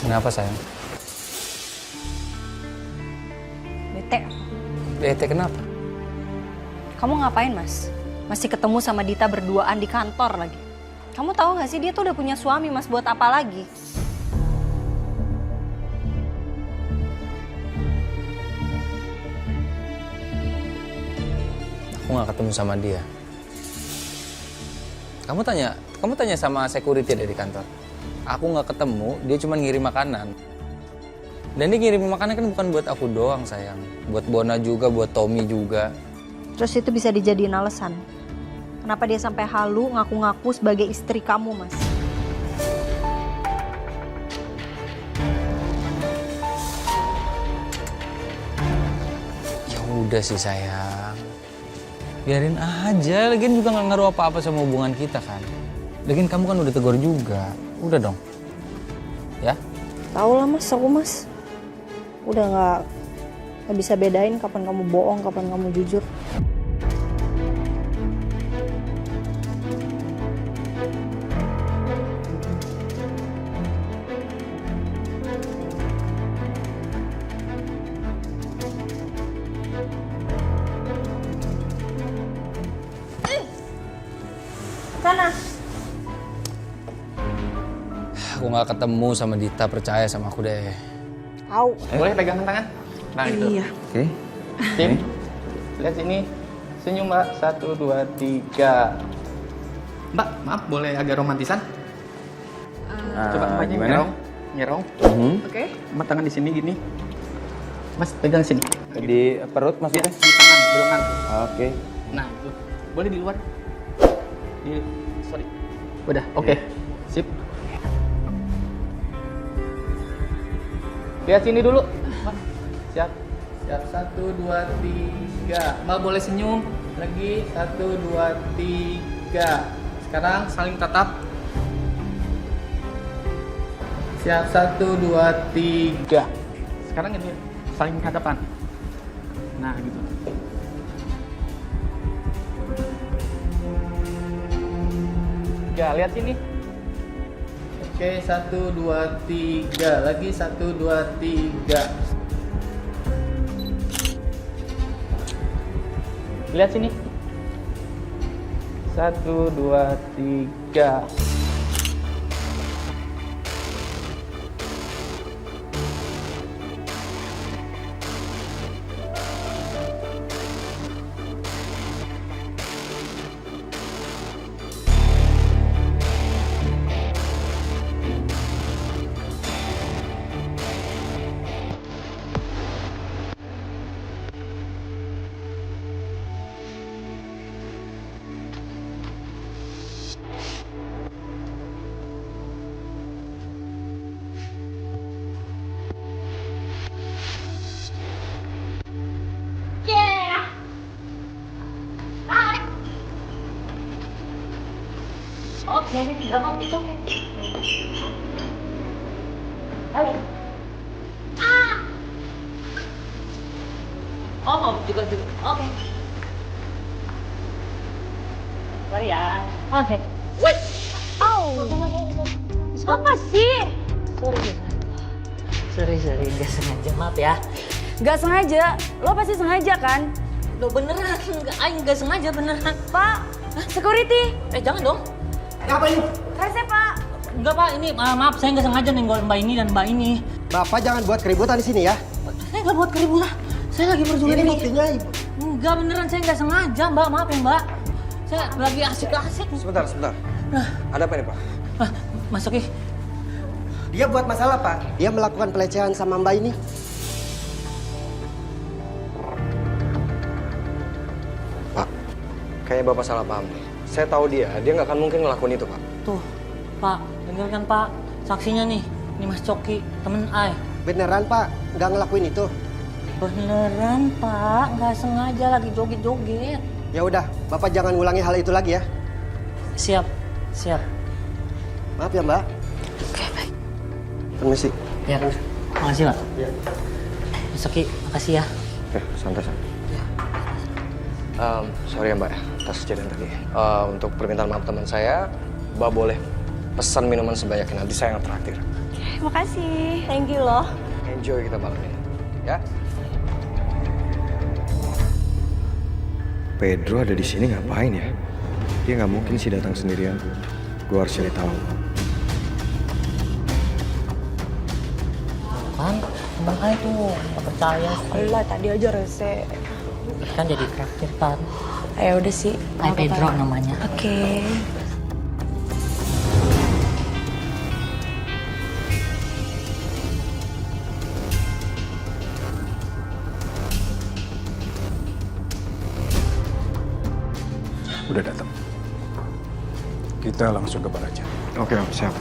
Kenapa sayang? Bete. Bete kenapa? Kamu ngapain, Mas? Masih ketemu sama Dita berduaan di kantor lagi. Kamu tahu gak sih dia tuh udah punya suami, Mas, buat apa lagi? Aku nggak ketemu sama dia. Kamu tanya sama security dari kantor. Aku nggak ketemu, dia cuma ngirim makanan. Dan dia ngirim makanan kan bukan buat aku doang sayang. Buat Bona juga, buat Tommy juga. Terus itu bisa dijadiin alasan. Kenapa dia sampai halu ngaku-ngaku sebagai istri kamu, Mas? Ya udah sih sayang. Biarin aja, lagian juga nggak ngaruh apa-apa sama hubungan kita kan. Lagian kamu kan udah tegur juga. Udah dong. Ya? Tahu lah, Mas, aku, Mas. Udah nggak bisa bedain kapan kamu bohong, kapan kamu jujur. Sana. Aku nggak ketemu sama Dita, percaya sama aku deh. Tahu. Boleh pegangan tangan? Nah itu. Iya. Oke. Tim, lihat sini. Senyum mbak, 1, 2, 3. Mbak, maaf boleh agak romantisan? Coba mbaknya gimana? nyerong. Oke. Mbak tangan di sini gini. Mas pegang sini. Di perut Ya, maksudnya? di tangan, di lengan. Oke. Nah itu. Boleh di luar. Sorry. Udah, oke. Sip. Lihat sini dulu. Mbak. Siap. Siap, 1, 2, 3. Mbak boleh senyum. Lagi, 1, 2, 3. Sekarang saling tatap. Siap, 1, 2, 3. Sekarang ini saling hadapan. Nah, gitu. Ya, lihat sini. Oke, 1, 2, 3. Lagi 1, 2, 3. Lihat sini. 1, 2, 3. Oke, nggak mau itu. Ayo. Oh, mau juga. Oke. Mari ya. Oke. Wait. Apa sih? Sorry, nggak sengaja, maaf ya. Nggak sengaja. Lo pasti sengaja kan? Lo beneran, nggak sengaja beneran. Pak, security. Jangan dong. Ngapain? Rese, Pak. Enggak pak, ini maaf saya nggak sengaja nenggol mbak ini dan mbak ini. Bapak jangan buat keributan di sini ya. Saya nggak buat keributan. Saya lagi berjuang Ini ini. buktinya ibu. Enggak beneran, saya nggak sengaja mbak, maaf ya mbak. Saya lagi asik-asik. Sebentar. Ada apa nih, Pak? Mas Oki, Dia buat masalah Pak. Dia melakukan pelecehan sama Mbak ini. Pak, kayaknya Bapak salah paham nih. Saya tahu dia nggak akan mungkin ngelakuin itu, Pak. tuh pak, dengarkan pak, saksinya nih, ini Mas Coki, temen Ai. Beneran Pak, nggak ngelakuin itu. Beneran pak, nggak sengaja lagi joget-joget. Ya udah, Bapak jangan ngulangi hal itu lagi ya. Siap. Maaf ya Mbak. Oke baik. Permisi. Ya, makasih pak. Ya. Mas Oki, makasih ya. Oke, santai. Sorry ya Mbak, atas kejadian tadi. Untuk permintaan maaf teman saya, Mbak boleh pesan minuman sebanyak nanti saya yang traktir. makasih. Thank you loh. Enjoy kita malam ini, ya. Pedro ada di sini ngapain ya? Dia nggak mungkin sih datang sendirian. Gue harus cari tahu. Kan, emang aja tuh, nggak percaya sih. Lah tadi aja rese. Kan jadi traktir kan. Ya udah sih. Ay Pedro namanya. Oke. Udah datang. Kita langsung ke bar aja. Oke, Om, siap.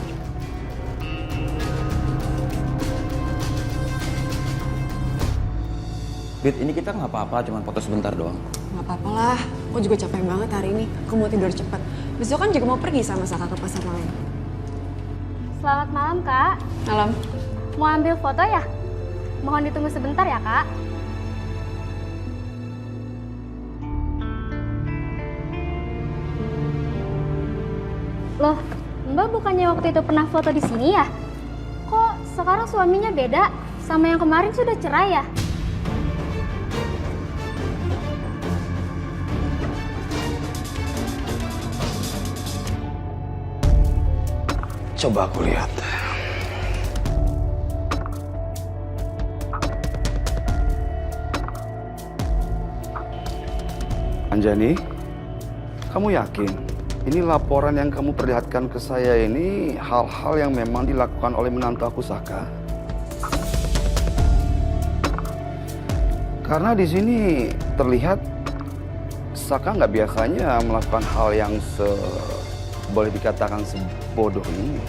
Dit, ini kita nggak apa-apa, cuma foto sebentar doang. Gak apa-apa lah. Aku juga capek banget hari ini. Aku mau tidur cepat. Besok kan juga mau pergi sama Saka ke pasar malam. Selamat malam, Kak. Malam. Mau ambil foto ya? Mohon ditunggu sebentar ya, Kak. Loh, Mbak bukannya waktu itu pernah foto di sini ya? Kok sekarang suaminya beda? Sama yang kemarin sudah cerai ya? Coba aku lihat. Anjani, kamu yakin ini laporan yang kamu perlihatkan ke saya ini hal-hal yang memang dilakukan oleh menantu aku Saka? Karena di sini terlihat Saka nggak biasanya melakukan hal yang boleh dikatakan sebodoh ini.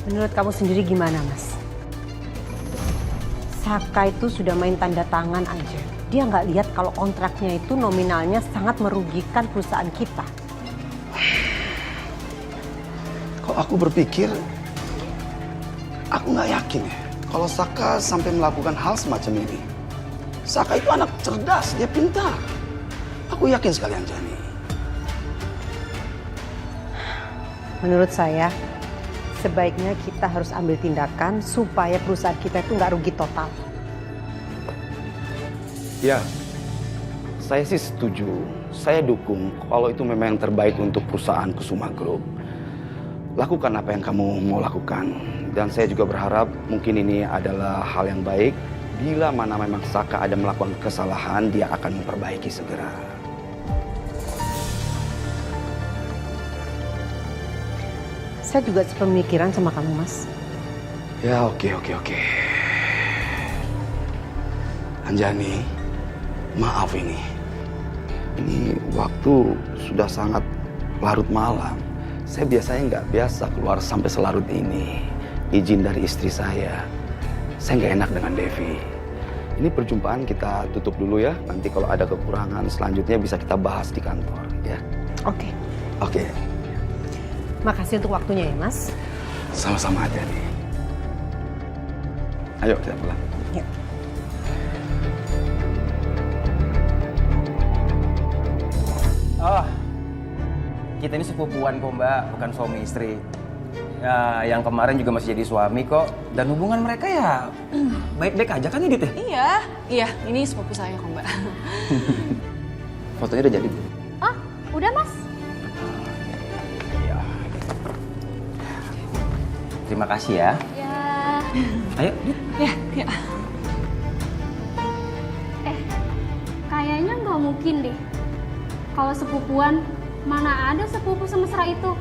Menurut kamu sendiri gimana, Mas? Saka itu sudah main tanda tangan aja. Dia nggak lihat kalau kontraknya itu nominalnya sangat merugikan perusahaan kita. Kalau aku berpikir, aku nggak yakin ya kalau Saka sampai melakukan hal semacam ini. Saka itu anak cerdas, dia pintar. Aku yakin sekali Anjani. Menurut saya, sebaiknya kita harus ambil tindakan supaya perusahaan kita itu nggak rugi total. Ya, saya sih setuju. Saya dukung kalau itu memang yang terbaik untuk perusahaan Kusuma Group. Lakukan apa yang kamu mau lakukan. Dan saya juga berharap mungkin ini adalah hal yang baik. Bila mana memang Saka ada melakukan kesalahan, dia akan memperbaiki segera. Saya juga sepemikiran sama kamu, Mas. Ya, oke. Anjani, maaf ini. Ini waktu sudah sangat larut malam. Saya biasanya nggak biasa keluar sampai selarut ini. Izin dari istri saya. Saya nggak enak dengan Devi. Ini perjumpaan kita tutup dulu ya. Nanti kalau ada kekurangan selanjutnya bisa kita bahas di kantor, ya. Oke. Oke. Makasih untuk waktunya ya, Mas. Sama-sama aja nih. Ayo kita pulang. Yuk. Oh, kita ini sepupuan kok Mbak, bukan suami istri. Ya, yang kemarin juga masih jadi suami kok. Dan hubungan mereka ya baik-baik aja kan Dit ya? Iya, ini sepupu saya kok Mbak. Fotonya udah jadi Bu? Oh, udah Mas. Iya. Terima kasih ya. Ya. Ayo, Dit. Ya. Kayaknya nggak mungkin deh. Kalau sepupuan, mana ada sepupu semesra itu?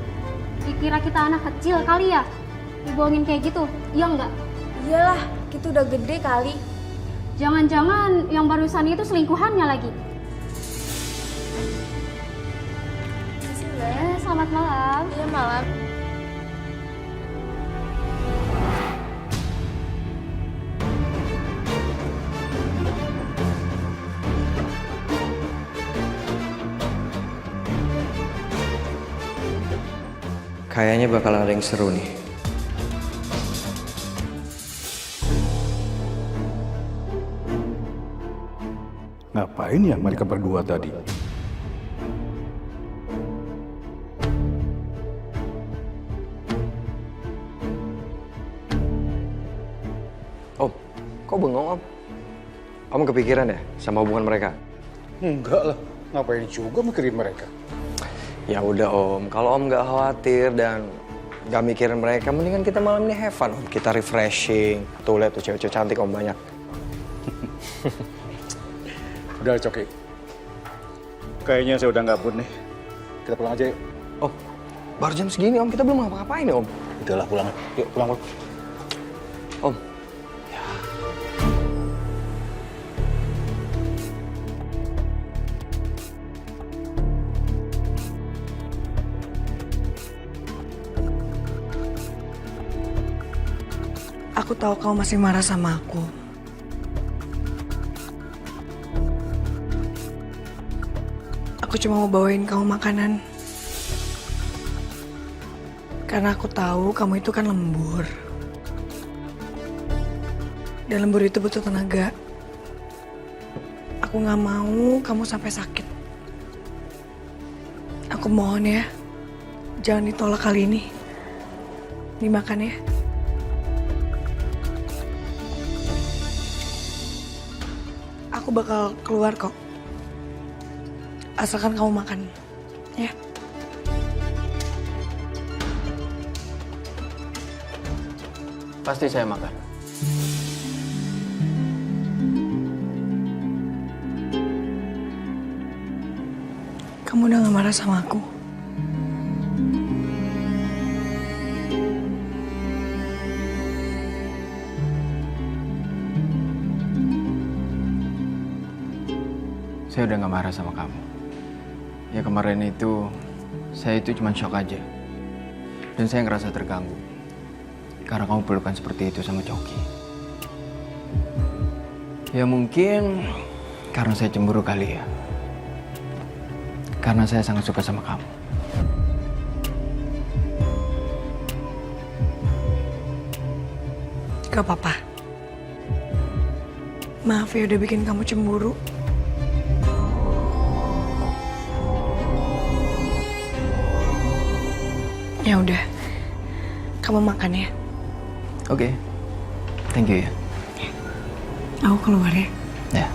Dikira kita anak kecil kali ya? Dibohongin kayak gitu, iya nggak? Iyalah, kita udah gede kali. Jangan-jangan yang barusan itu selingkuhannya lagi. Selamat malam. Iya, malam. Kayaknya bakal ada yang seru nih. Ngapain ya mereka berdua tadi? Kok bengong, Om? Om kepikiran ya sama hubungan mereka? Enggak lah, ngapain juga mikirin mereka? Ya udah Om, kalau Om nggak khawatir dan nggak mikirin mereka, mendingan kita malam ini have fun, Om. Kita refreshing. Tuh lihat tuh cewek-cewek cantik Om banyak. Udah, Coki. Kayaknya saya udah nggak mood nih. Kita pulang aja yuk. Oh, baru jam segini Om, kita belum ngapa-ngapain ya Om. Udahlah pulang. Yuk pulang. Om. Aku tahu kamu masih marah sama aku. Aku cuma mau bawain kamu makanan. Karena aku tahu kamu itu kan lembur. Dan lembur itu butuh tenaga. Aku gak mau kamu sampai sakit. Aku mohon ya, jangan ditolak kali ini. Dimakan ya. Aku bakal keluar kok. Asalkan kamu makan, ya. Pasti saya makan. Kamu udah gak marah sama aku? Saya udah gak marah sama kamu. Ya kemarin itu, saya itu cuma shock aja. Dan saya ngerasa terganggu. Karena kamu pelukan seperti itu sama Coki. Ya mungkin karena saya cemburu kali ya. Karena saya sangat suka sama kamu. Gak apa-apa. Maaf ya udah bikin kamu cemburu. Ya udah, kamu makan ya. Oke. Thank you ya. Aku keluar ya. Ya.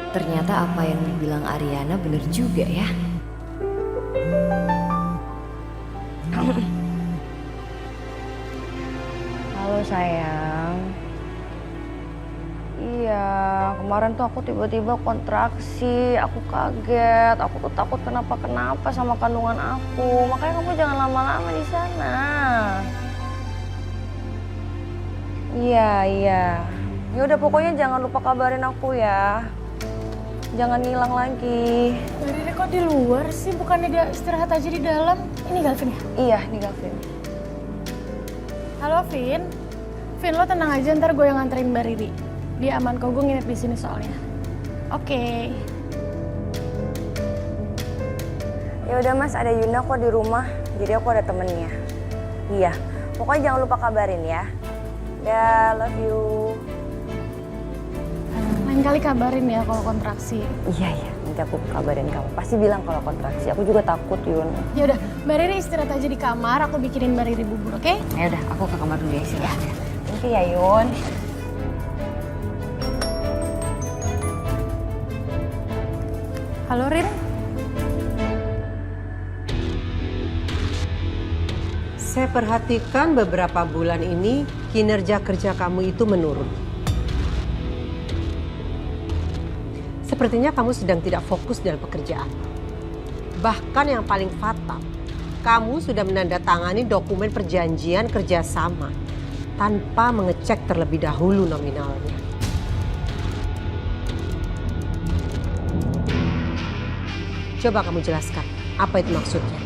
Ternyata apa yang dibilang Ariana bener juga ya. Halo sayang. Iya, kemarin tuh aku tiba-tiba kontraksi, aku kaget, aku tuh takut kenapa-kenapa sama kandungan aku. Makanya kamu jangan lama-lama di sana. Iya. Ya udah pokoknya jangan lupa kabarin aku ya. Jangan hilang lagi. Riri kok di luar sih? Bukannya dia istirahat aja di dalam? Ini Galvin ya? Iya, ini Galvin. Halo Vin. Vin, lo tenang aja, ntar gue yang nganterin Mbak Riri. Dia aman kok, gue nginep di sini soalnya. Oke. Ya udah Mas, ada Yuna kok di rumah. Jadi aku ada temennya. Iya. Pokoknya jangan lupa kabarin ya. Dah, love you. Lain kali kabarin ya kalau kontraksi. Iya, nanti aku kabarin kamu. Pasti bilang kalau kontraksi. Aku juga takut, Yun. Ya udah, Mbak Riri istirahat aja di kamar. Aku bikinin Mbak Riri bubur, oke? Ya udah, aku ke kamar dulu ya, istirahat. Thank you ya, Yun. Halo, Rin. Saya perhatikan beberapa bulan ini kinerja kerja kamu itu menurun. Sepertinya kamu sedang tidak fokus dalam pekerjaan. Bahkan yang paling fatal, kamu sudah menandatangani dokumen perjanjian kerjasama tanpa mengecek terlebih dahulu nominalnya. Coba kamu jelaskan, Apa itu maksudnya?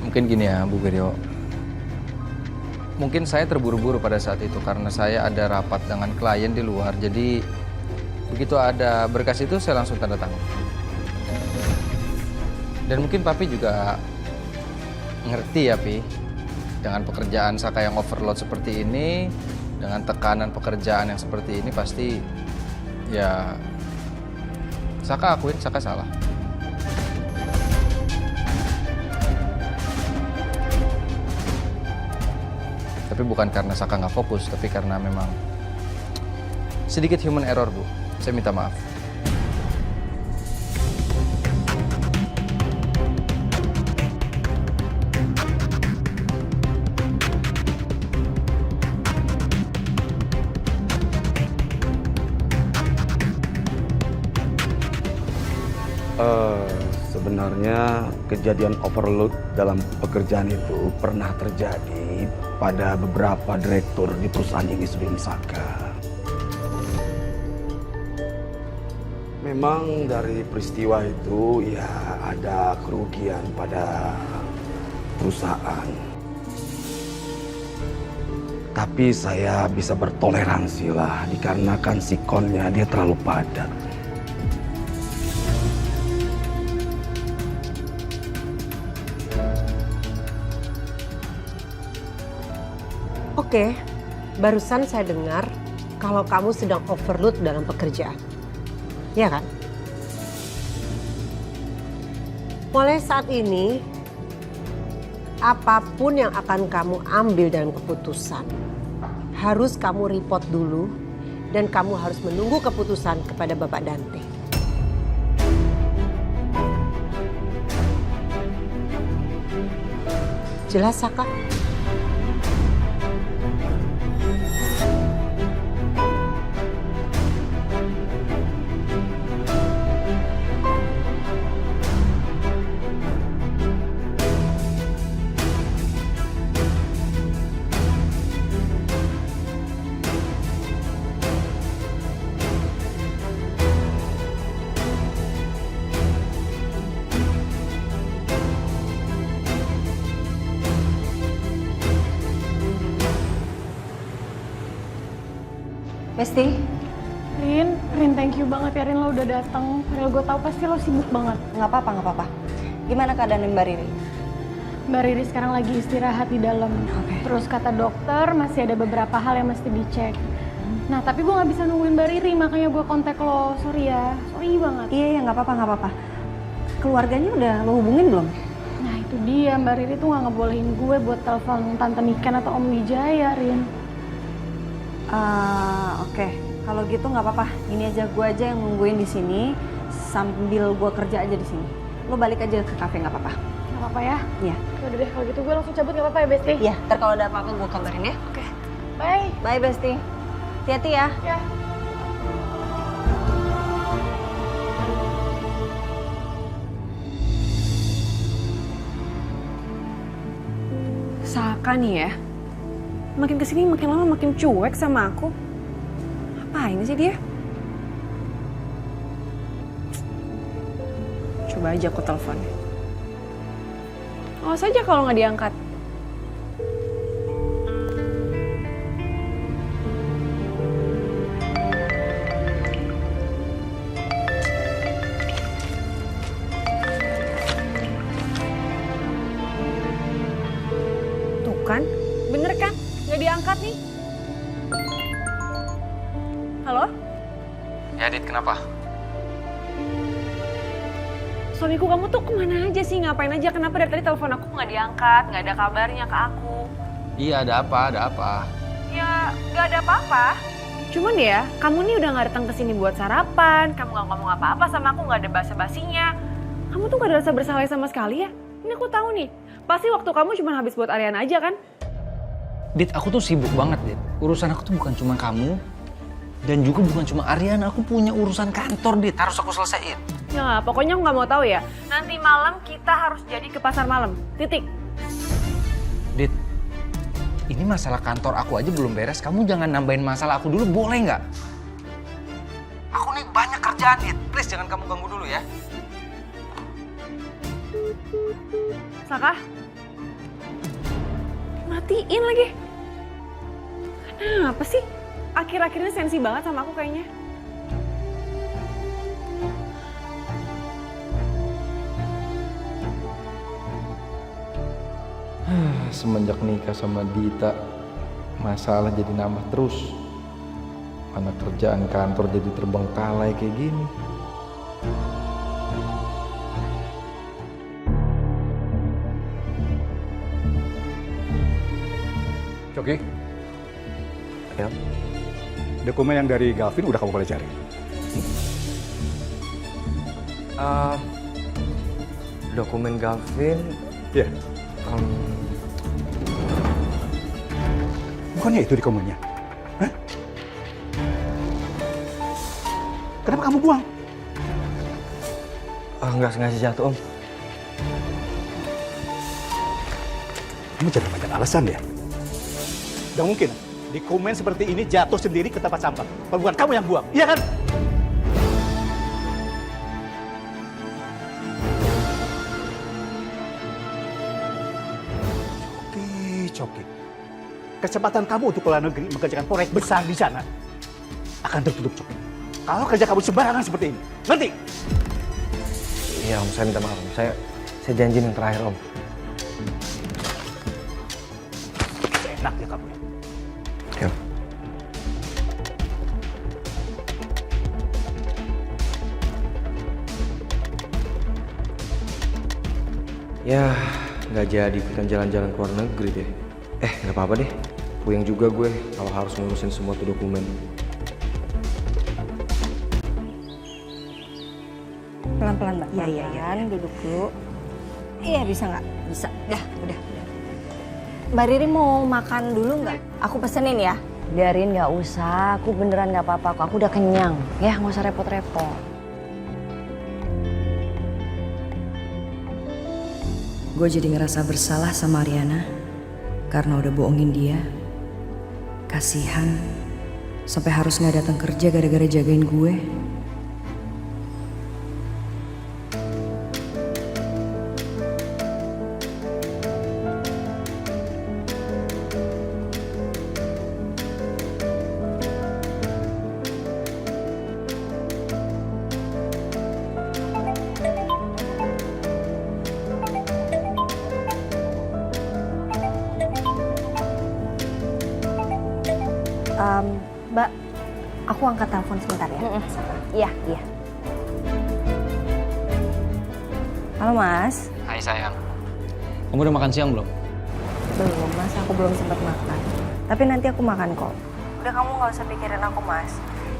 Mungkin gini ya, Bu Gerio. Mungkin saya terburu-buru pada saat itu karena saya ada rapat dengan klien di luar. Jadi begitu ada berkas itu saya langsung tanda tangan. Dan mungkin Papi juga ngerti ya, Pi. Dengan pekerjaan Saka yang overload seperti ini, dengan tekanan pekerjaan yang seperti ini pasti ya Saka akuin Saka salah. Tapi bukan karena Saka nggak fokus, tapi karena memang sedikit human error, Bu. Saya minta maaf. Sebenarnya kejadian overload dalam pekerjaan itu pernah terjadi pada beberapa direktur di perusahaan ini sebelum Saka. Memang dari peristiwa itu ya ada kerugian pada perusahaan. Tapi saya bisa bertoleransi lah dikarenakan sikonnya dia terlalu padat. Oke, barusan saya dengar kalau kamu sedang overload dalam pekerjaan. Ya kan? Mulai saat ini, apapun yang akan kamu ambil dalam keputusan, harus kamu report dulu dan kamu harus menunggu keputusan kepada Bapak Dante. Jelas, Saka? Besti? Rin, thank you banget ya Rin, lo udah datang. Padahal gue tahu pasti lo sibuk banget. Nggak apa-apa. Gimana keadaan Mbak Riri? Mbak Riri sekarang lagi istirahat di dalam. Terus kata dokter masih ada beberapa hal yang mesti dicek. Nah tapi gue nggak bisa nungguin Mbak Riri, makanya gue kontak lo. Sorry ya, sorry banget. Iya, nggak apa-apa. Keluarganya udah lo hubungin belum? Nah itu dia, Mbak Riri tuh nggak ngebolehin gue buat telepon Tante Niken atau Om Wijaya, Rin. Oke. Kalau gitu nggak apa-apa. Ini aja gue aja yang nungguin di sini sambil gue kerja aja di sini. Lo balik aja ke kafe nggak apa-apa. Nggak apa-apa ya? Iya. Udah deh kalau gitu gue langsung cabut nggak apa-apa ya Besti? Iya. Ntar kalau ada apa-apa gue kabarin ya. Oke. Bye. Bye Besti. Hati-hati ya. Ya. Saka nih ya, makin kesini makin lama makin cuek sama aku. Apain sih dia? Coba aja aku telepon. Awas aja kalau nggak diangkat. Tuh kan, bener kan? Nggak diangkat nih. Halo? Ya, Dit, kenapa? Suamiku, kamu tuh kemana aja sih? Ngapain aja? Kenapa dari tadi telepon aku nggak diangkat? Nggak ada kabarnya ke aku. Iya, ada apa? Ya, nggak ada apa-apa. Cuman ya, kamu nih udah nggak datang ke sini buat sarapan. Kamu nggak ngomong apa-apa sama aku, nggak ada basa-basinya. Kamu tuh nggak ada rasa bersalah sama sekali ya? Ini aku tahu nih. Pasti waktu kamu cuma habis buat Ariana aja kan? Dit, aku tuh sibuk banget, Dit. Urusan aku tuh bukan cuma kamu. Dan juga bukan cuma Ariana, aku punya urusan kantor, Dit. Harus aku selesaiin. Ya nggak, pokoknya aku nggak mau tahu ya. Nanti malam kita harus jadi ke pasar malam. Titik. Dit, ini masalah kantor aku aja belum beres. Kamu jangan nambahin masalah aku dulu, boleh nggak? Aku nih banyak kerjaan, Dit. Please jangan kamu ganggu dulu ya. Saka? Matiin lagi. Kenapa sih? Akhir-akhir ini sensi banget sama aku kayaknya. Semenjak nikah sama Dita, masalah jadi nambah terus. Mana kerjaan kantor jadi terbengkalai kayak gini. Coki, Ya. dokumen yang dari Gavin udah kamu boleh cari. Dokumen Gavin. Iya. Bukannya itu dokumennya? Hah? Kenapa kamu buang? Nggak sengaja jatuh, Om. Kamu jangan banyak alasan ya. Gak mungkin dokumen seperti ini jatuh sendiri ke tempat sampah. Kalau bukan kamu yang buang, iya kan? Coki. Kesempatan kamu untuk keluar negeri mengerjakan proyek besar di sana akan tertutup, Coki. Kalau kerja kamu sembarangan seperti ini, ngerti? Iya, Om, saya minta maaf, Om. Saya janji yang terakhir, Om. Enak ya kamu ya. Ya. Ya, nggak jadi ikutan jalan-jalan ke luar negeri deh. Nggak apa-apa deh. Puyeng juga gue kalau harus ngurusin semua tuh dokumen. Pelan-pelan, Mbak. Iya. Duduk dulu. Iya, bisa nggak? Bisa. Udah. Mbak Riri mau makan dulu nggak? Aku pesenin ya. Biarin, nggak usah. Aku beneran nggak apa-apa kok. Aku udah kenyang. Ya, nggak usah repot-repot. Gue jadi ngerasa bersalah sama Ariana karena udah bohongin dia. Kasihan, sampai harus nggak datang kerja gara-gara jagain gue. Mbak, aku angkat telepon sebentar ya. Iya. Halo, Mas. Hai sayang. Kamu udah makan siang belum? Belum, Mas. Aku belum sempat makan. Tapi nanti aku makan kok. Udah, kamu nggak usah pikirin aku, Mas.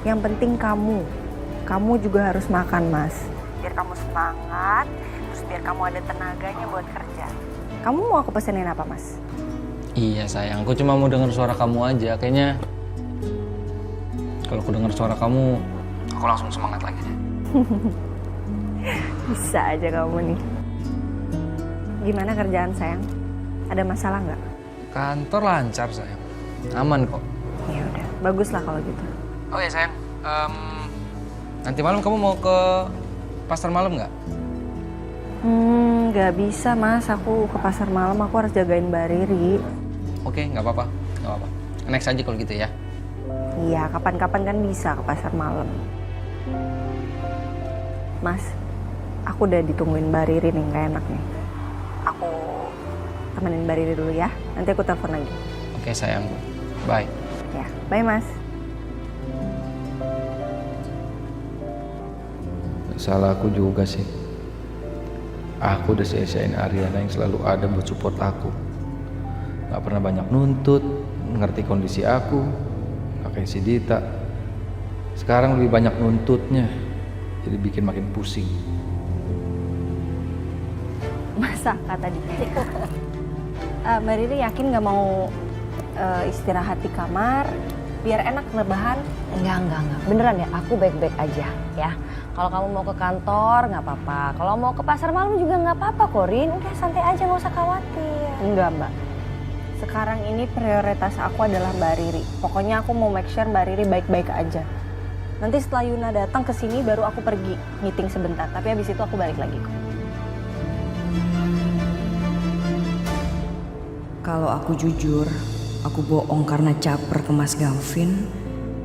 Yang penting kamu juga harus makan, Mas. Biar kamu semangat, terus biar kamu ada tenaganya buat kerja. Kamu mau aku pesenin apa, Mas? Iya sayang, aku cuma mau dengar suara kamu aja. Kayaknya kalau aku dengar suara kamu, aku langsung semangat lagi deh. Bisa aja kamu nih. Gimana kerjaan, sayang? Ada masalah nggak? Kantor lancar sayang, aman kok. Ya udah, bagus lah kalau gitu. Oh ya sayang, nanti malam kamu mau ke pasar malam nggak? Nggak bisa, Mas. Aku ke pasar malam, aku harus jagain Mbak Riri. Oke, nggak apa-apa. Next aja kalau gitu ya. Iya, kapan-kapan kan bisa ke pasar malam. Mas, aku udah ditungguin Mbak Riri nih, nggak enak nih. Aku temenin Mbak Riri dulu ya, nanti aku telepon lagi. Oke sayang, bye. Ya, bye Mas. Salah aku juga sih. Aku udah sia-siain Ariana yang selalu ada buat support aku. Gak pernah banyak nuntut, ngerti kondisi aku, gak kayak si Dita. Sekarang lebih banyak nuntutnya, jadi bikin makin pusing. Masa kata Dita? Mbak Riri yakin gak mau istirahat di kamar? biar enak rebahan. Enggak. Beneran ya, aku baik-baik aja ya. Kalau kamu mau ke kantor nggak apa-apa. Kalau mau ke pasar malam juga nggak apa-apa, Korin. Udah santai aja, nggak usah khawatir. Enggak, Mbak. Sekarang ini prioritas aku adalah Mbak Riri. Pokoknya aku mau make sure Mbak Riri baik-baik aja. Nanti setelah Yuna datang ke sini baru aku pergi meeting sebentar. Tapi habis itu aku balik lagi kok. Kalau aku jujur, aku bohong karena caper ke Mas Gavin,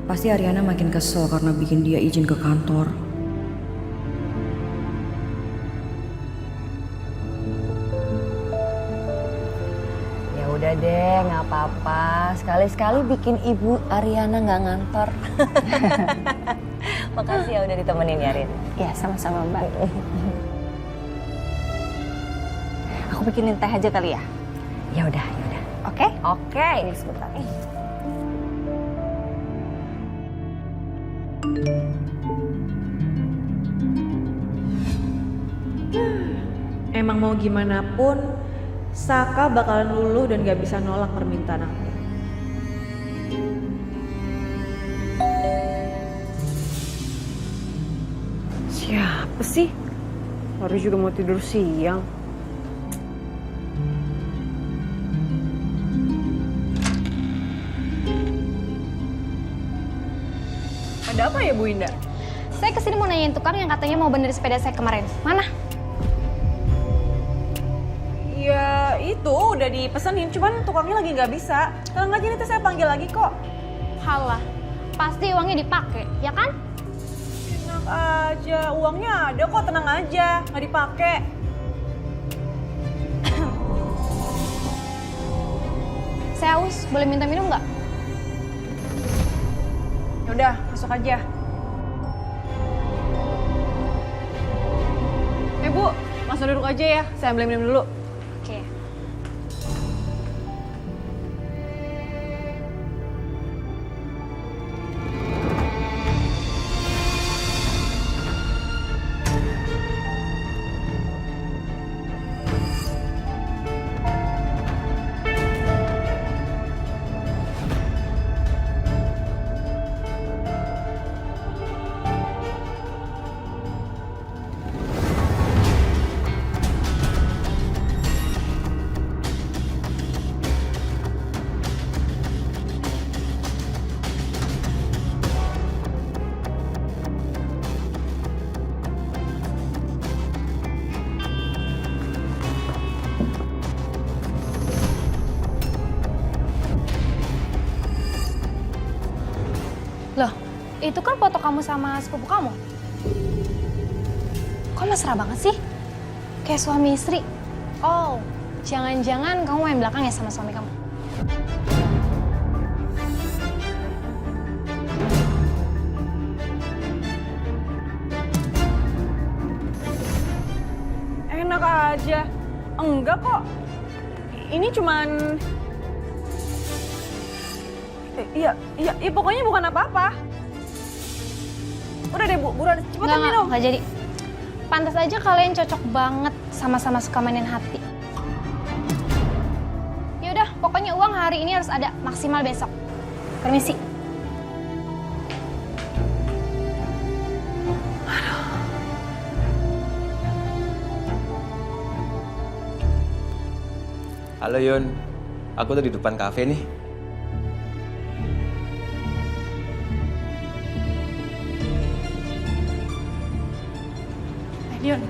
pasti Ariana makin kesel karena bikin dia izin ke kantor. Ya udah deh, nggak apa-apa. Sekali-sekali bikin Ibu Ariana nggak ngantor. Makasih ya udah ditemenin ya, Rin. Ya, sama-sama, Mbak. Aku bikinin teh aja kali ya? Ya udah. Oke? Oke. Sebentar. Emang mau gimana pun, Saka bakalan luluh dan gak bisa nolak permintaan aku. Siapa sih? Baru juga mau tidur siang. Ada apa ya Bu Indah? Saya kesini mau nanyain tukang yang katanya mau benerin sepeda saya kemarin. Mana? Ya itu udah dipesenin, cuman tukangnya lagi nggak bisa. Tenang aja, nanti saya panggil lagi kok. Halah, pasti uangnya dipakai, ya kan? Enak aja, uangnya ada kok, tenang aja, nggak dipakai. Saya haus, boleh minta minum nggak? Yaudah, masuk aja. Bu, langsung duduk aja ya, saya ambil minum dulu. Oke. Loh, itu kan foto kamu sama sepupu kamu. Kok mesra banget sih? Kayak suami istri. Oh, jangan-jangan kamu main belakang ya sama suami kamu? Enak aja. Enggak kok. Ini cuman... Iya, pokoknya bukan apa-apa. Udah deh Bu, buruan cepetan minum. Nggak jadi. Pantas aja kalian cocok banget sama-sama suka mainin hati. Yaudah, pokoknya uang hari ini harus ada, maksimal besok. Permisi. Halo Yun, aku tuh di depan kafe nih. Yun,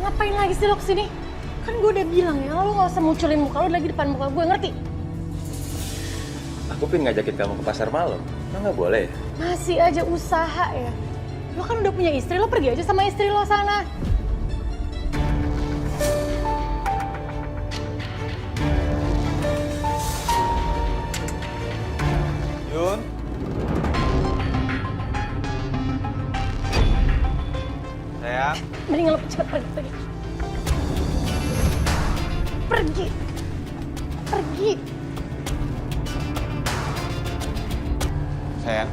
ngapain lagi sih lo kesini? Kan gue udah bilang ya, lo gak usah munculin muka lo lagi depan muka gue, ngerti? Aku pengen ngajakin kamu ke pasar malam, emang nggak boleh? Masih aja usaha ya. Lo kan udah punya istri, lo pergi aja sama istri lo sana. Yun. Sayang. Mending lo cepet pergi. Pergi. Sayang.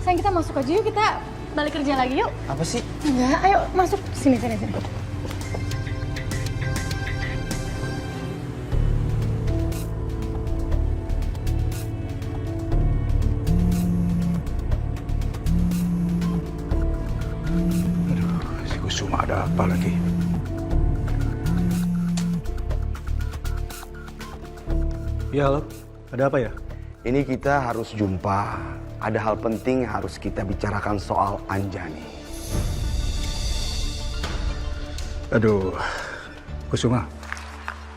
Sayang kita masuk aja yuk, kita balik kerja lagi yuk. Apa sih? Enggak, ayo masuk. Sini. Ya, halo. Ada apa ya? Ini kita harus jumpa. Ada hal penting yang harus kita bicarakan soal Anjani. Aduh, Kusuma.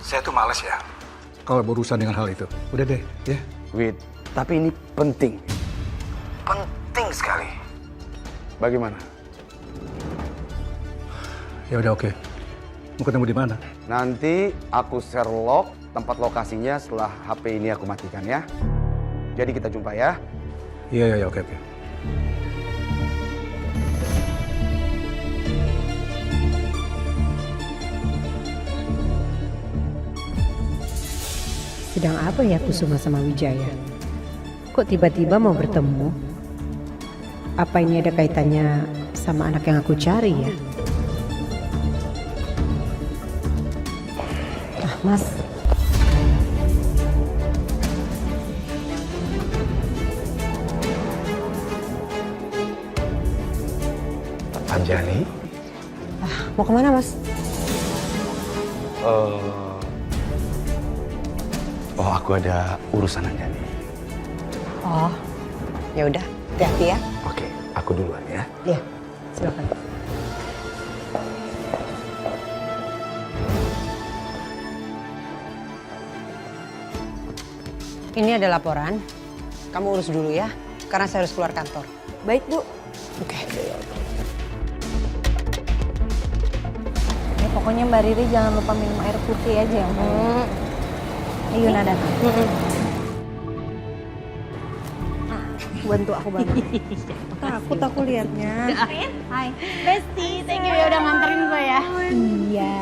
Saya tuh males ya kalau berurusan dengan hal itu. Udah deh, ya. Wid, tapi ini penting. Penting sekali. Bagaimana? Ya udah oke. Mau ketemu di mana? Nanti aku share log tempat lokasinya setelah HP ini aku matikan ya. Jadi kita jumpa ya. Iya, oke. Sedang apa ya Kusuma sama Wijaya? Kok tiba-tiba mau bertemu? Apa ini ada kaitannya sama anak yang aku cari ya? Mas. Anjani? Mau kemana Mas? Oh, aku ada urusan Anjani. Oh, ya udah, hati-hati ya. Oke, aku duluan ya. Iya, silakan. Ini ada laporan. Kamu urus dulu ya, karena saya harus keluar kantor. Baik, Bu. Oke. Ya, pokoknya Mbak Riri jangan lupa minum air putih aja. Ayo Nada. Bantu aku banget. Takut aku liatnya. Hai. Besti, thank you ya udah nganterin gue ya. Iya,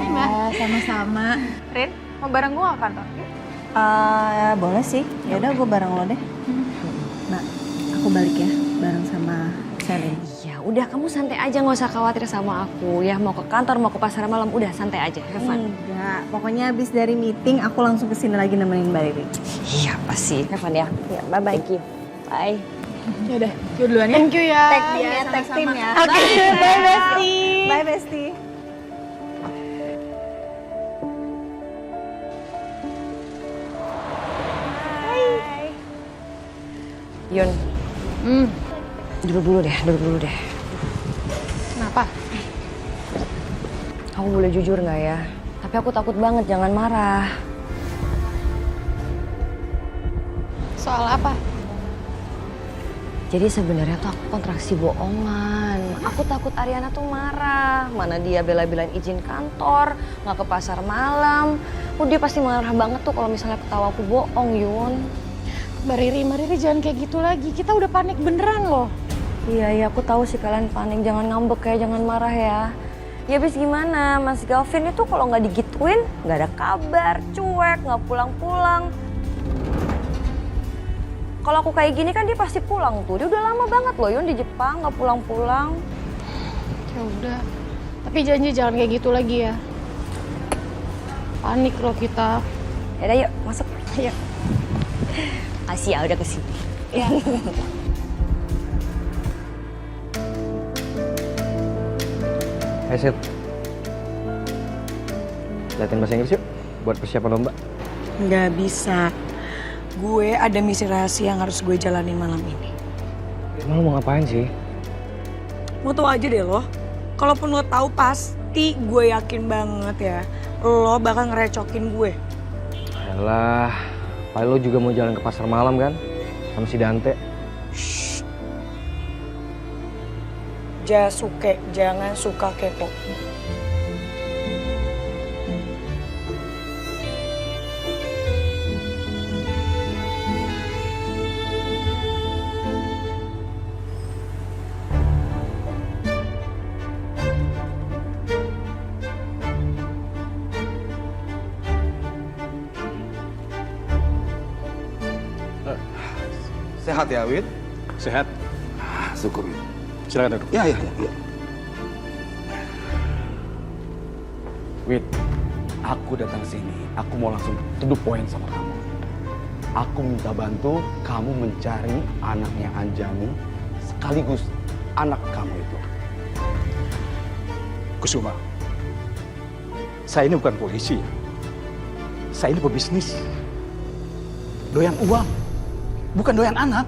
sama-sama. Rin, mau bareng gue ke kantor? Boleh sih. Ya udah gue bareng lo deh. Nah, aku balik ya bareng sama Selin. Ya udah kamu santai aja, nggak usah khawatir sama aku ya. Mau ke kantor, mau ke pasar malam, udah santai aja, have fun. Enggak, pokoknya habis dari meeting aku langsung kesini lagi nemenin Mbak Riri. Iya pasti, have fun ya. Ya, bye-bye. Thank you. Bye. Ya udah, gue duluan ya. Thank you ya. Tag dia, tag tim ya. Oke, bye Besti. Bye Besti. Yun. Duduk dulu deh. Kenapa? Aku boleh jujur nggak ya? Tapi aku takut banget, jangan marah. Soal apa? Jadi sebenarnya tuh aku kontraksi bohongan. Aku takut Ariana tuh marah. Mana dia bela-belain izin kantor, nggak ke pasar malam. Dia pasti marah banget tuh kalau misalnya ketawa aku bohong, Yun. Mbak Riri jangan kayak gitu lagi. Kita udah panik beneran loh. Iya, aku tahu sih kalian panik. Jangan ngambek ya, jangan marah ya. Ya habis gimana, Mas Galvin itu kalau nggak digituin, nggak ada kabar, cuek, nggak pulang-pulang. Kalau aku kayak gini kan dia pasti pulang tuh. Dia udah lama banget loh Yun di Jepang, nggak pulang-pulang. Ya udah. Tapi janji jangan kayak gitu lagi ya. Panik loh kita. Yaudah yuk, masuk. Yuk. Kasih ya udah kesini. Ya. Hai Sil. Latihan bahasa Inggris yuk, buat persiapan lomba. Nggak bisa. Gue ada misi rahasia yang harus gue jalanin malam ini. Emang lo mau ngapain sih? Mau tau aja deh lo. Kalaupun lo tahu pasti gue yakin banget ya. Lo bakal ngerecokin gue. Alah, paling lo juga mau jalan ke pasar malam kan? Sama si Dante. Jasuke, jangan suka kepo. Sehat ya, Wid? Sehat. Syukur, Wid. Silakan duduk. Ya. Wid, aku datang sini, aku mau langsung to the point sama kamu. Aku minta bantu kamu mencari anaknya Anjani sekaligus anak kamu itu. Kusuma, saya ini bukan polisi ya. Saya ini pebisnis. doyan uang, bukan doyan anak.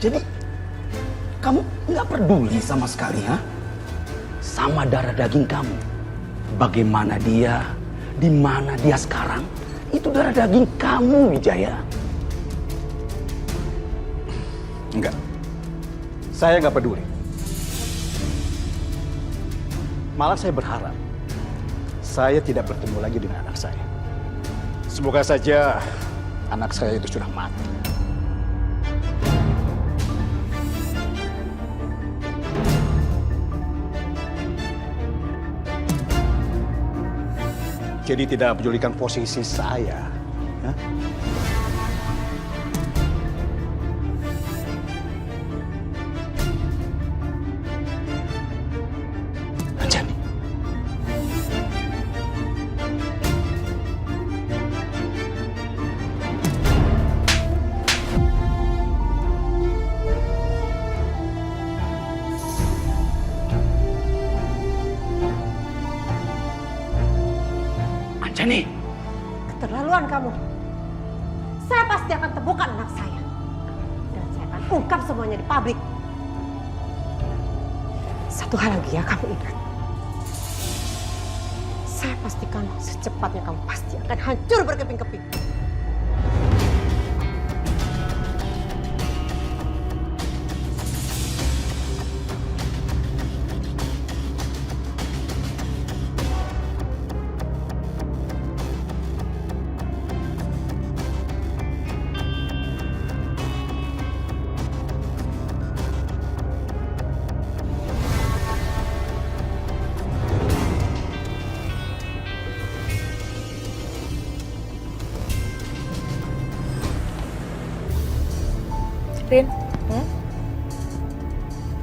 Jadi, kamu nggak peduli sama sekali, ha? Sama darah daging kamu. Bagaimana dia, di mana dia sekarang, itu darah daging kamu, Wijaya. Enggak. Saya nggak peduli. Malah saya berharap saya tidak bertemu lagi dengan anak saya. Semoga saja anak saya itu sudah mati. Jadi tidak pedulikan posisi saya. Ya? Anjani. Anjani. Keterlaluan kamu. Saya pasti akan temukan anak saya. Dan saya akan ungkap semuanya di pabrik. Satu hal lagi ya kamu ingat. Saya pastikan secepatnya kamu pasti akan hancur berkeping-keping. Rin,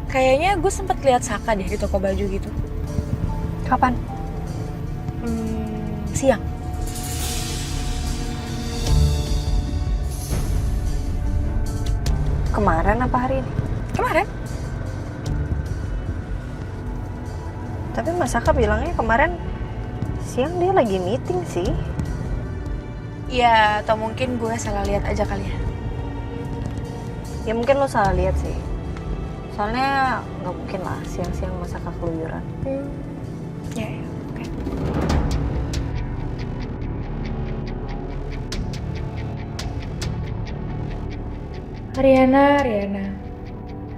kayaknya gue sempet lihat Saka deh di toko baju gitu. Kapan? Siang. Kemarin apa hari ini? Kemarin. Tapi Mas Saka bilangnya kemarin siang dia lagi meeting sih. Ya, atau mungkin gue salah lihat aja kali ya. Ya mungkin lo salah lihat sih. Soalnya nggak mungkin lah siang-siang Mas Saka keluyuran. Ya, oke. Riana,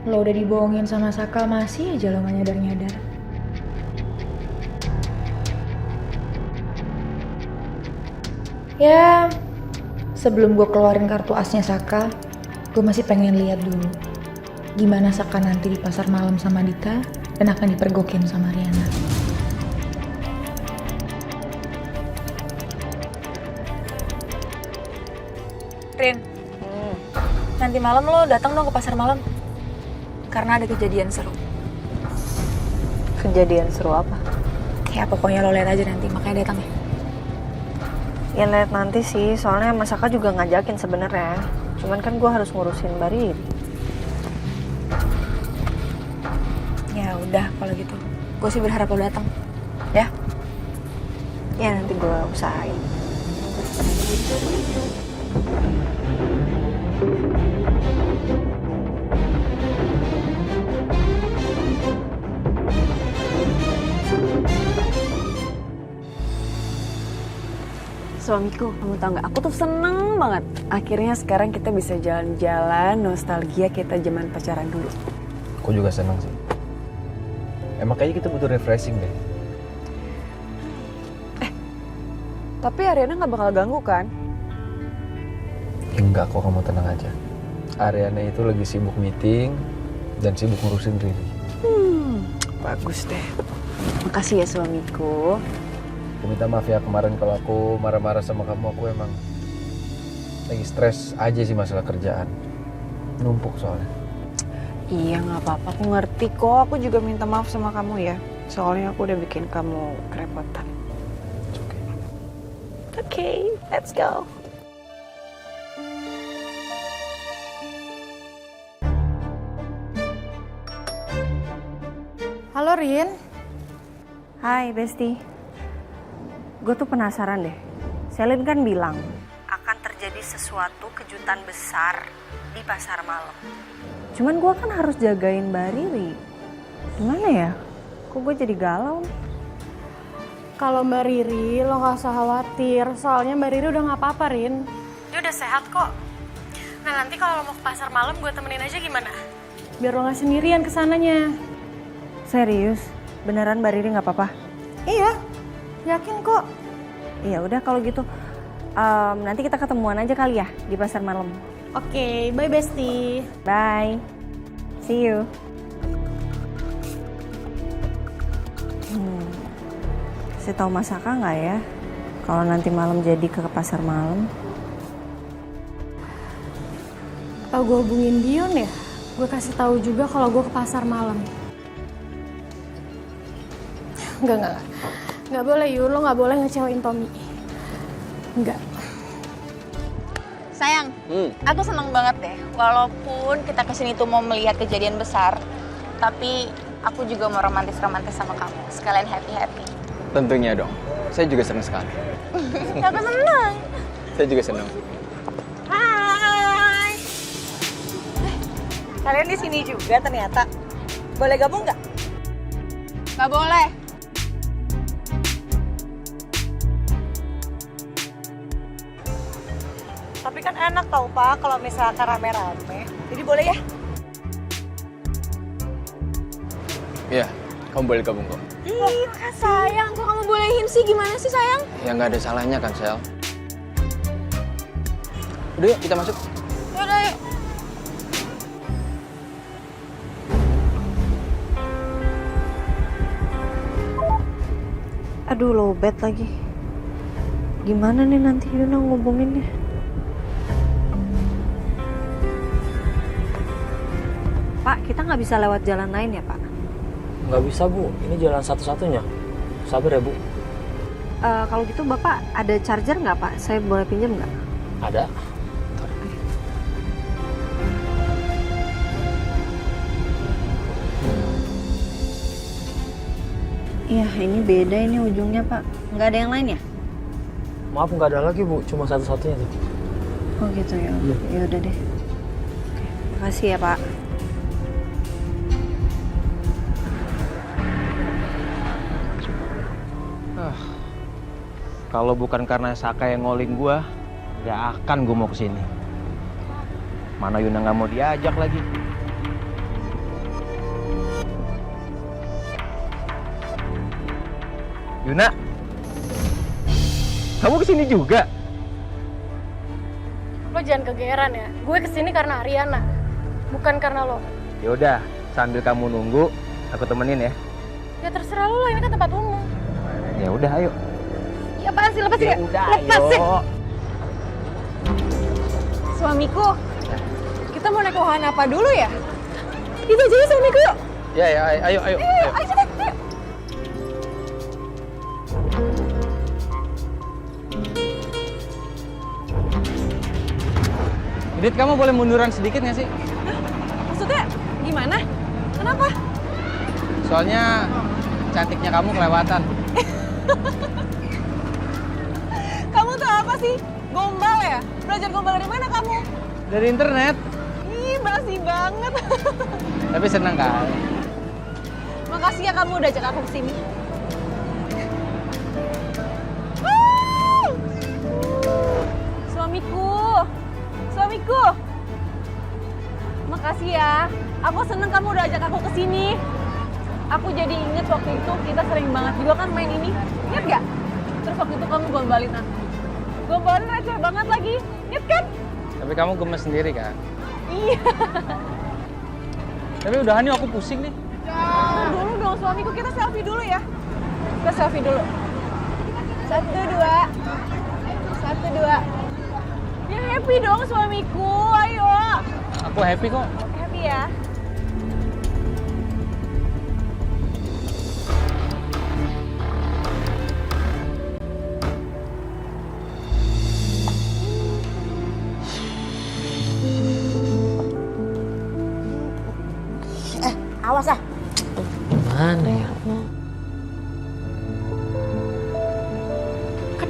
lo udah dibohongin sama Saka masih aja lo nggak nyadar-nyadar. Ya, sebelum gue keluarin kartu asnya Saka, gue masih pengen lihat dulu gimana Saka nanti di pasar malam sama Dita dan akan dipergokin sama Riana. Rin, nanti malam lo datang dong ke pasar malam karena ada kejadian seru. Kejadian seru apa? Ya pokoknya lo lihat aja nanti, makanya datang ya. Ya lihat nanti sih, soalnya Mas Saka juga ngajakin sebenarnya. Cuman kan gue harus ngurusin Bari. Ya udah kalau gitu, gue sih berharap lo datang, ya? Ya nanti gue usahain. Suamiku, kamu tau gak? Aku tuh seneng banget. Akhirnya sekarang kita bisa jalan-jalan, nostalgia kita zaman pacaran dulu. Aku juga senang sih. Emang kayaknya kita butuh refreshing deh. Tapi Ariana gak bakal ganggu kan? Enggak kok, kamu tenang aja. Ariana itu lagi sibuk meeting dan sibuk ngurusin Riri. Bagus deh. Makasih ya suamiku. Aku minta maaf ya kemarin kalau aku marah-marah sama kamu. Aku emang lagi stres aja sih masalah kerjaan. Numpuk soalnya. Iya gak apa-apa, aku ngerti kok. Aku juga minta maaf sama kamu ya. Soalnya aku udah bikin kamu kerepotan. It's okay. Okay, let's go. Halo, Rin. Hai, Besti. Gue tuh penasaran deh. Selin kan bilang akan terjadi sesuatu kejutan besar di pasar malam. Cuman gue kan harus jagain Mbak Riri. Gimana ya? Kok gue jadi galau nih? Kalau Mbak Riri, lo gak usah khawatir. Soalnya Mbak Riri udah gak apa-apa, Rin. Dia udah sehat kok. Nah, nanti kalau lo mau ke pasar malam, gue temenin aja gimana? Biar lo gak sendirian kesananya. Serius? Beneran Mbak Riri gak apa-apa? Iya, yakin kok. Iya udah kalau gitu. Nanti kita ketemuan aja kali ya di pasar malam. Oke, bye Besti. Bye. See you. Kasih tahu Mas Aka nggak ya kalau nanti malam jadi ke pasar malam? Apa gue hubungin Dion ya? Gue kasih tahu juga kalau gue ke pasar malam. Enggak. Nggak boleh Yul, lo nggak boleh ngecewain Tommy. Enggak. Sayang, aku seneng banget deh. Walaupun kita kesini tuh mau melihat kejadian besar, tapi aku juga mau romantis-romantis sama kamu. Sekalian happy-happy. Tentunya dong. Saya juga senang sekali. Aku seneng. Saya juga senang. Hai. Kalian di sini juga ternyata. Boleh gabung nggak? Nggak boleh. Tapi kan enak tau Pak kalau misalkan rame-rame. Jadi boleh ya? Iya, kamu boleh gabung kok. Ih, sayang, kok kamu bolehin sih? Gimana sih sayang? Ya nggak ada salahnya kan, Sel. Udah yuk, kita masuk. Yaudah, yuk. Aduh lowbat lagi. Gimana nih nanti Yuna ngubunginnya? Pak, kita nggak bisa lewat jalan lain ya Pak? Nggak bisa Bu, ini jalan satu-satunya. Sabar ya Bu. Kalau gitu Bapak ada charger nggak Pak? Saya boleh pinjam nggak? Ada. Iya, ini beda ini ujungnya Pak. Nggak ada yang lain ya? Maaf nggak ada lagi Bu, cuma satu-satunya tuh. Oh gitu ya. Ya udah deh. Oke, makasih ya Pak. Kalau bukan karena Saka yang ngoling gua, gak akan gua mau kesini. Mana Yuna nggak mau diajak lagi. Yuna, kamu kesini juga? Lo jangan kegeeran ya. Gue kesini karena Ariana, bukan karena lo. Yaudah, sambil kamu nunggu, aku temenin ya. Ya terserah lo lah, ini kan tempat umum. Ya udah, ayo. Ya apaan sih, lepasin Ya ya? udah, Lepasin. ayo. Suamiku, kita mau naik wahana apa dulu ya? Itu aja ya suamiku yuk. Ya, ayo. Ayo cepet, ayo. Dit, kamu boleh munduran sedikit nggak sih? Maksudnya gimana? Kenapa? Soalnya cantiknya kamu kelewatan. Kamu tuh apa sih? Gombal ya? Belajar gombal dari mana kamu? Dari internet. Ih, basi banget. Tapi seneng kan? Makasih ya kamu udah ajak aku kesini. Suamiku. Makasih ya. Aku seneng kamu udah ajak aku kesini. Aku jadi inget waktu itu kita sering banget juga kan main ini. Ingat gak? Terus waktu itu kamu gombalin aku. Gombalin receh banget lagi. Ingat kan? Tapi kamu gemes sendiri kan? Iya. Tapi udahan yuk, aku pusing nih. Dulu dong suamiku, kita selfie dulu ya. Kita selfie dulu. 1, 2. Ya happy dong suamiku, ayo. Aku happy kok. Happy ya. Awas ah. Mana ya?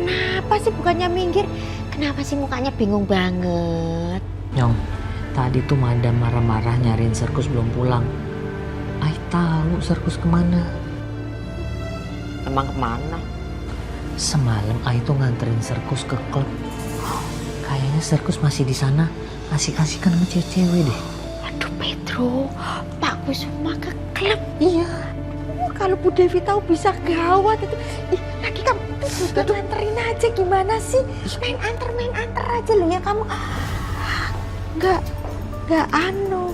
Kenapa sih bukannya minggir? Kenapa sih mukanya bingung banget? Nyong, tadi tuh Madam marah-marah nyariin Serkus belum pulang. Ai tahu Serkus kemana. Emang kemana? Semalam Ai tuh nganterin Serkus ke klub. Kayaknya Serkus masih di sana, asik-asikan sama cewek-cewek deh. Aduh Pedro, Pak Kusuma ke klub. Iya. Kalau Bu Devi tahu bisa gawat itu. Ih, lagi kamu udah nganterin aja gimana sih? Main anter aja loh ya kamu. Nggak anu.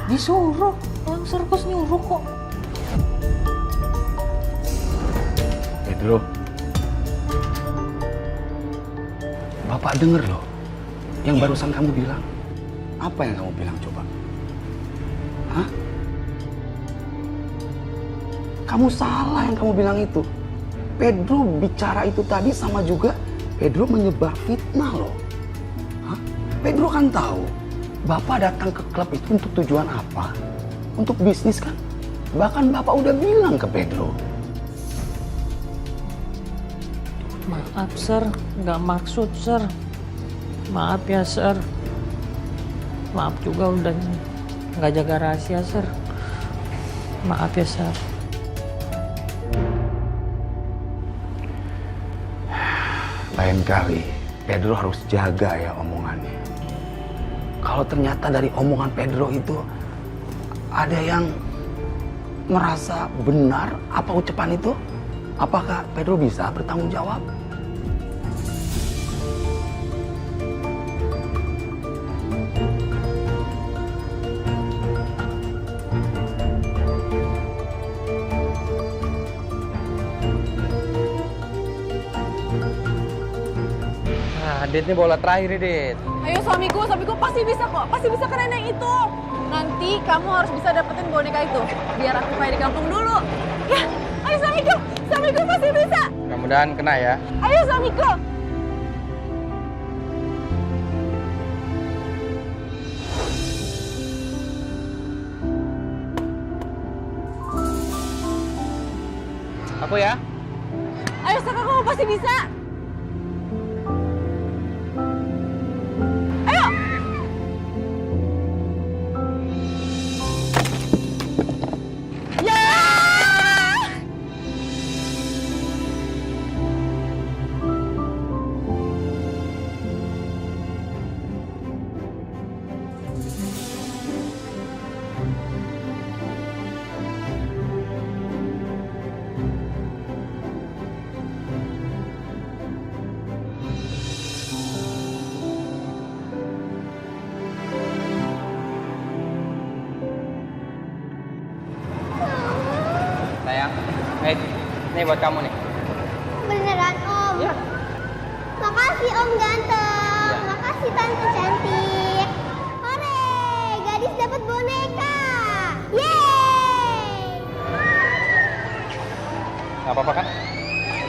Disuruh, orang Serkus nyuruh kok. Pedro, Bapak denger loh yang barusan kamu bilang. Apa yang kamu bilang coba? Hah? Kamu salah yang kamu bilang itu. Pedro bicara itu tadi sama juga Pedro menyebar fitnah loh. Hah? Pedro kan tahu Bapak datang ke klub itu untuk tujuan apa? Untuk bisnis kan? Bahkan Bapak udah bilang ke Pedro. Maaf Sir, nggak maksud Sir. Maaf ya Sir. Maaf juga udah nggak jaga rahasia Sir. Maaf ya Sir. Lain kali Pedro harus jaga ya omongannya. Kalau ternyata dari omongan Pedro itu ada yang merasa benar apa ucapan itu, apakah Pedro bisa bertanggung jawab? Dit ini bola terakhir nih, Dit. Ayo suamiku pasti bisa kok. Pasti bisa keren yang itu. Nanti kamu harus bisa dapetin boneka itu. Biar aku kayak di kampung dulu. Ya, ayo suamiku pasti bisa. Mudah-mudahan kena ya. Ayo suamiku. Aku ya. Ayo Saka, kamu pasti bisa. Sayang, ini buat kamu nih. Beneran Om? Iya. Makasih Om ganteng, makasih Tante cantik. Hore, gadis dapat boneka. Yeay! Gak apa-apa kan?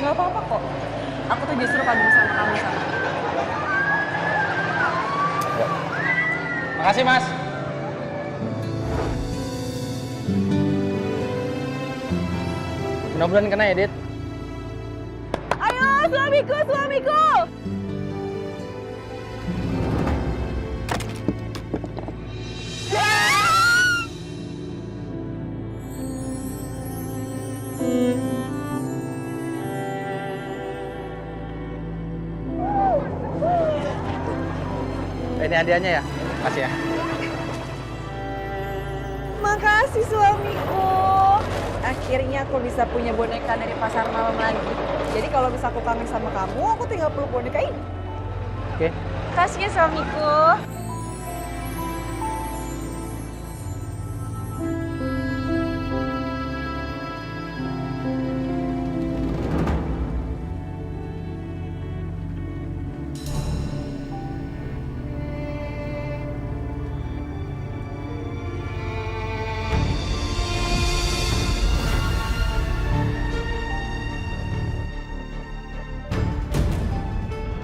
Gak apa-apa kok. Aku tuh justru kagum sama kamu sama. Makasih Mas. Mudah-mudahan kena ya, Dit. Ayo suamiku. Ini hadiahnya ya. Makasih ya. Makasih suamiku. Akhirnya aku bisa punya boneka dari pasar malam lagi. Jadi kalau bisa aku kangen sama kamu, aku tinggal peluk boneka ini. Oke. Makasih ya suamiku.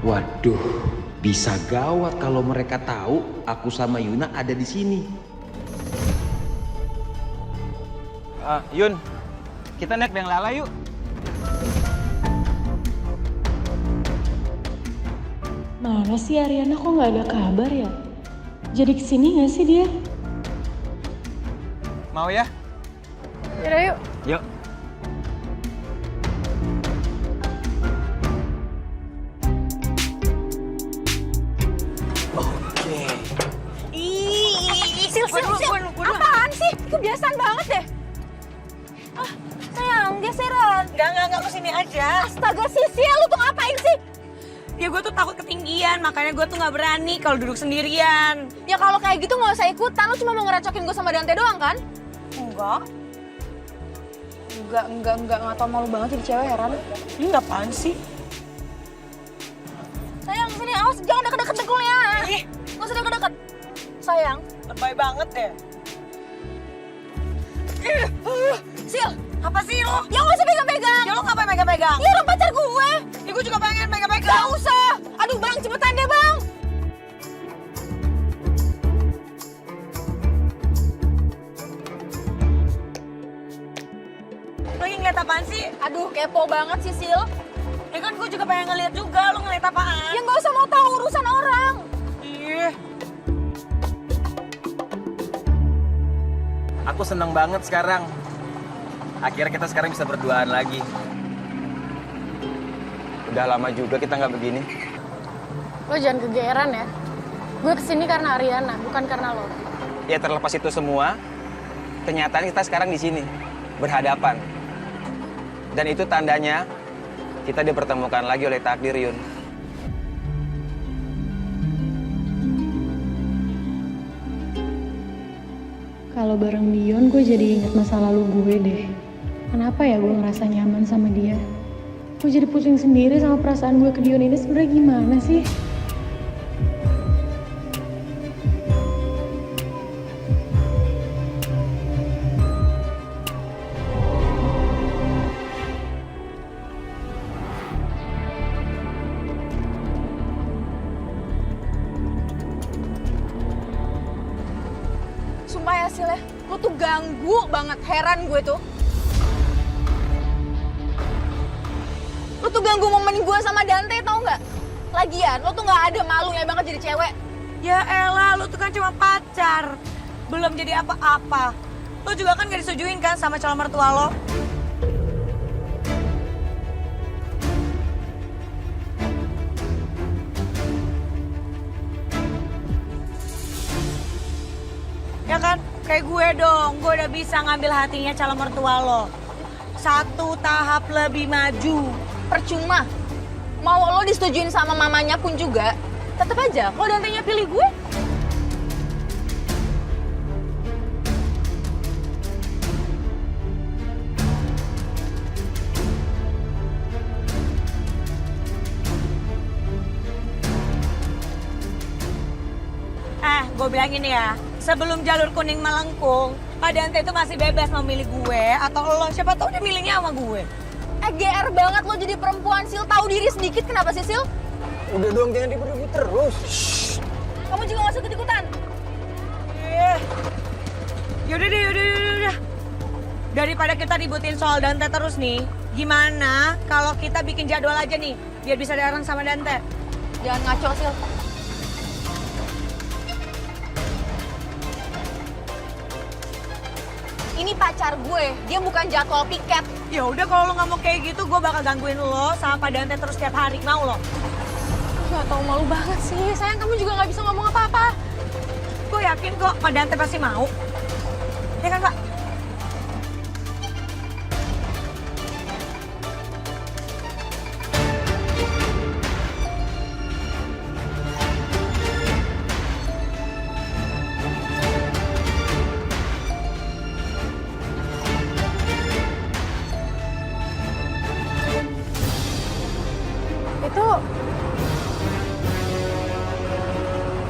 Waduh, bisa gawat kalau mereka tahu aku sama Yuna ada di sini. Yun, kita naik Beng Lala yuk. Mana sih Ariana kok nggak ada kabar ya? Jadi kesini nggak sih dia? Mau ya? Yaudah yuk. Yuk. Sil. Apaan sih? Kebiasaan banget deh. Ah, sayang, geseran. Enggak, lu sini aja. Astaga, Sisil, lu tuh ngapain sih? Ya gue tuh takut ketinggian, makanya gue tuh nggak berani kalau duduk sendirian. Ya kalau kayak gitu nggak usah ikutan, lu cuma mau ngerecokin gue sama Dante doang kan? Enggak. Nggak tau malu banget jadi cewek, heran. Ini nggak apaan sih? Sayang, sini, awas jangan deket-deket dengkulnya. Nggak usah deket-deket. Sayang. Lebay banget deh. Sil, apa sih lo? Ya nggak usah pegang-pegang. Ya lo ngapain megang-megang? Ya orang pacar gue. Ya gue juga pengen megang-megang. Gak usah. Aduh bang, cepetan deh bang. Lagi ngeliat apaan sih? Aduh, kepo banget sih, Sil. Ya kan gue juga pengen ngeliat juga, lo ngeliat apaan? Ya nggak usah mau tahu urusan orang. Ih. Aku seneng banget sekarang. Akhirnya kita sekarang bisa berduaan lagi. Udah lama juga kita nggak begini. Lo jangan kegeeran ya. Gue kesini karena Ariana, bukan karena lo. Ya terlepas itu semua, kenyataan kita sekarang di sini, berhadapan. Dan itu tandanya kita dipertemukan lagi oleh takdir, Yun. Kalau bareng Dion, gue jadi inget masa lalu gue deh. Kenapa ya gue ngerasa nyaman sama dia? Gue jadi pusing sendiri sama perasaan gue ke Dion ini sebenarnya gimana sih? Sumpah ya, Sil ya. Lo tuh ganggu banget, heran gue tuh. Lo tuh ganggu momen gue sama Dante, tau nggak? Lagian, lo tuh nggak ada malunya banget jadi cewek. Ya elah, lo tuh kan cuma pacar. Belum jadi apa-apa. Lo juga kan gak disetujuin kan sama calon mertua lo? Ya kan? Kayak gue dong, gue udah bisa ngambil hatinya calon mertua lo. Satu tahap lebih maju. Percuma. Mau lo disetujuin sama mamanya pun juga, tetep aja kalau Dante-nya pilih gue. Gue bilangin ya, sebelum jalur kuning melengkung, Pak Dante itu masih bebas mau milih gue atau lo. Siapa tahu dia milihnya sama gue. GR banget lo jadi perempuan, Sil. Tahu diri sedikit, kenapa sih, Sil? Udah dong, jangan ribut-ribut terus. Kamu juga gak usah ikut-ikutan. Yaudah. Daripada kita ributin soal Dante terus nih, gimana kalau kita bikin jadwal aja nih, biar bisa bareng sama Dante. Jangan ngaco, Sil. Ini pacar gue, dia bukan jadwal piket. Ya udah kalau lo nggak mau kayak gitu, gue bakal gangguin lo sama Pak Dante terus tiap hari. Mau lo? Gak tau, malu banget sih. Sayang, kamu juga nggak bisa ngomong apa-apa. Gue yakin kok Pak Dante pasti mau. Ya kan, Pak?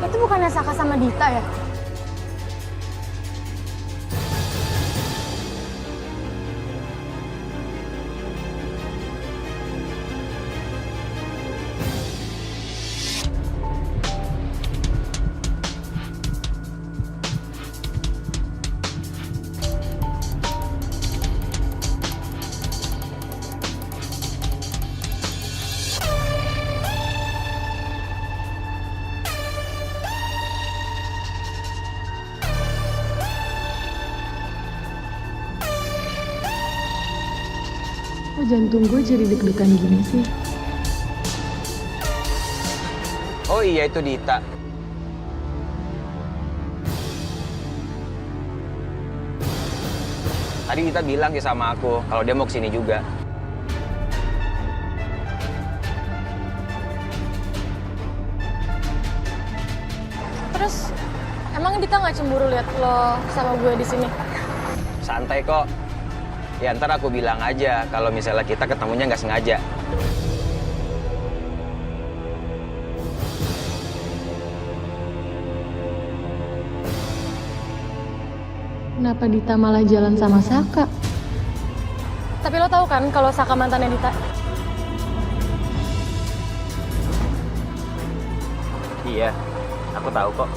Itu bukannya Saka sama Dita ya? jantung gue jadi deg-degan gini sih? Oh iya, itu Dita. Tadi Dita bilang sih sama aku kalau dia mau kesini juga. Terus emang Dita nggak cemburu lihat lo sama gue di sini? Santai kok. Ya ntar aku bilang aja kalau misalnya kita ketemunya nggak sengaja. Kenapa Dita malah jalan sama Saka? Tapi lo tahu kan kalau Saka mantannya Dita? Iya, aku tahu kok.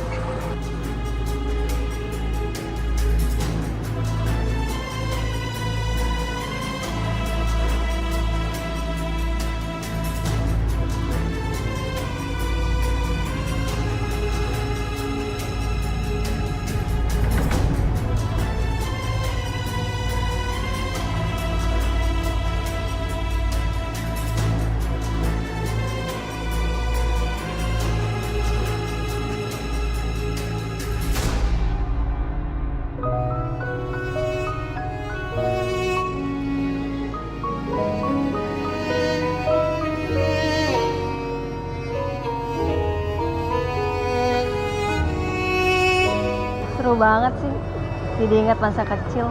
Seru banget sih. Jadi ingat masa kecil.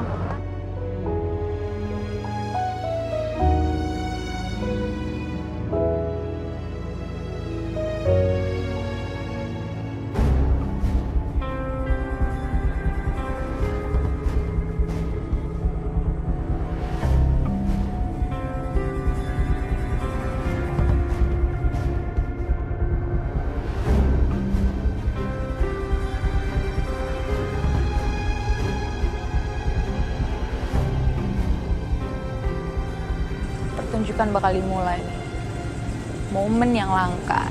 Pertunjukan bakal dimulai. Momen yang langka.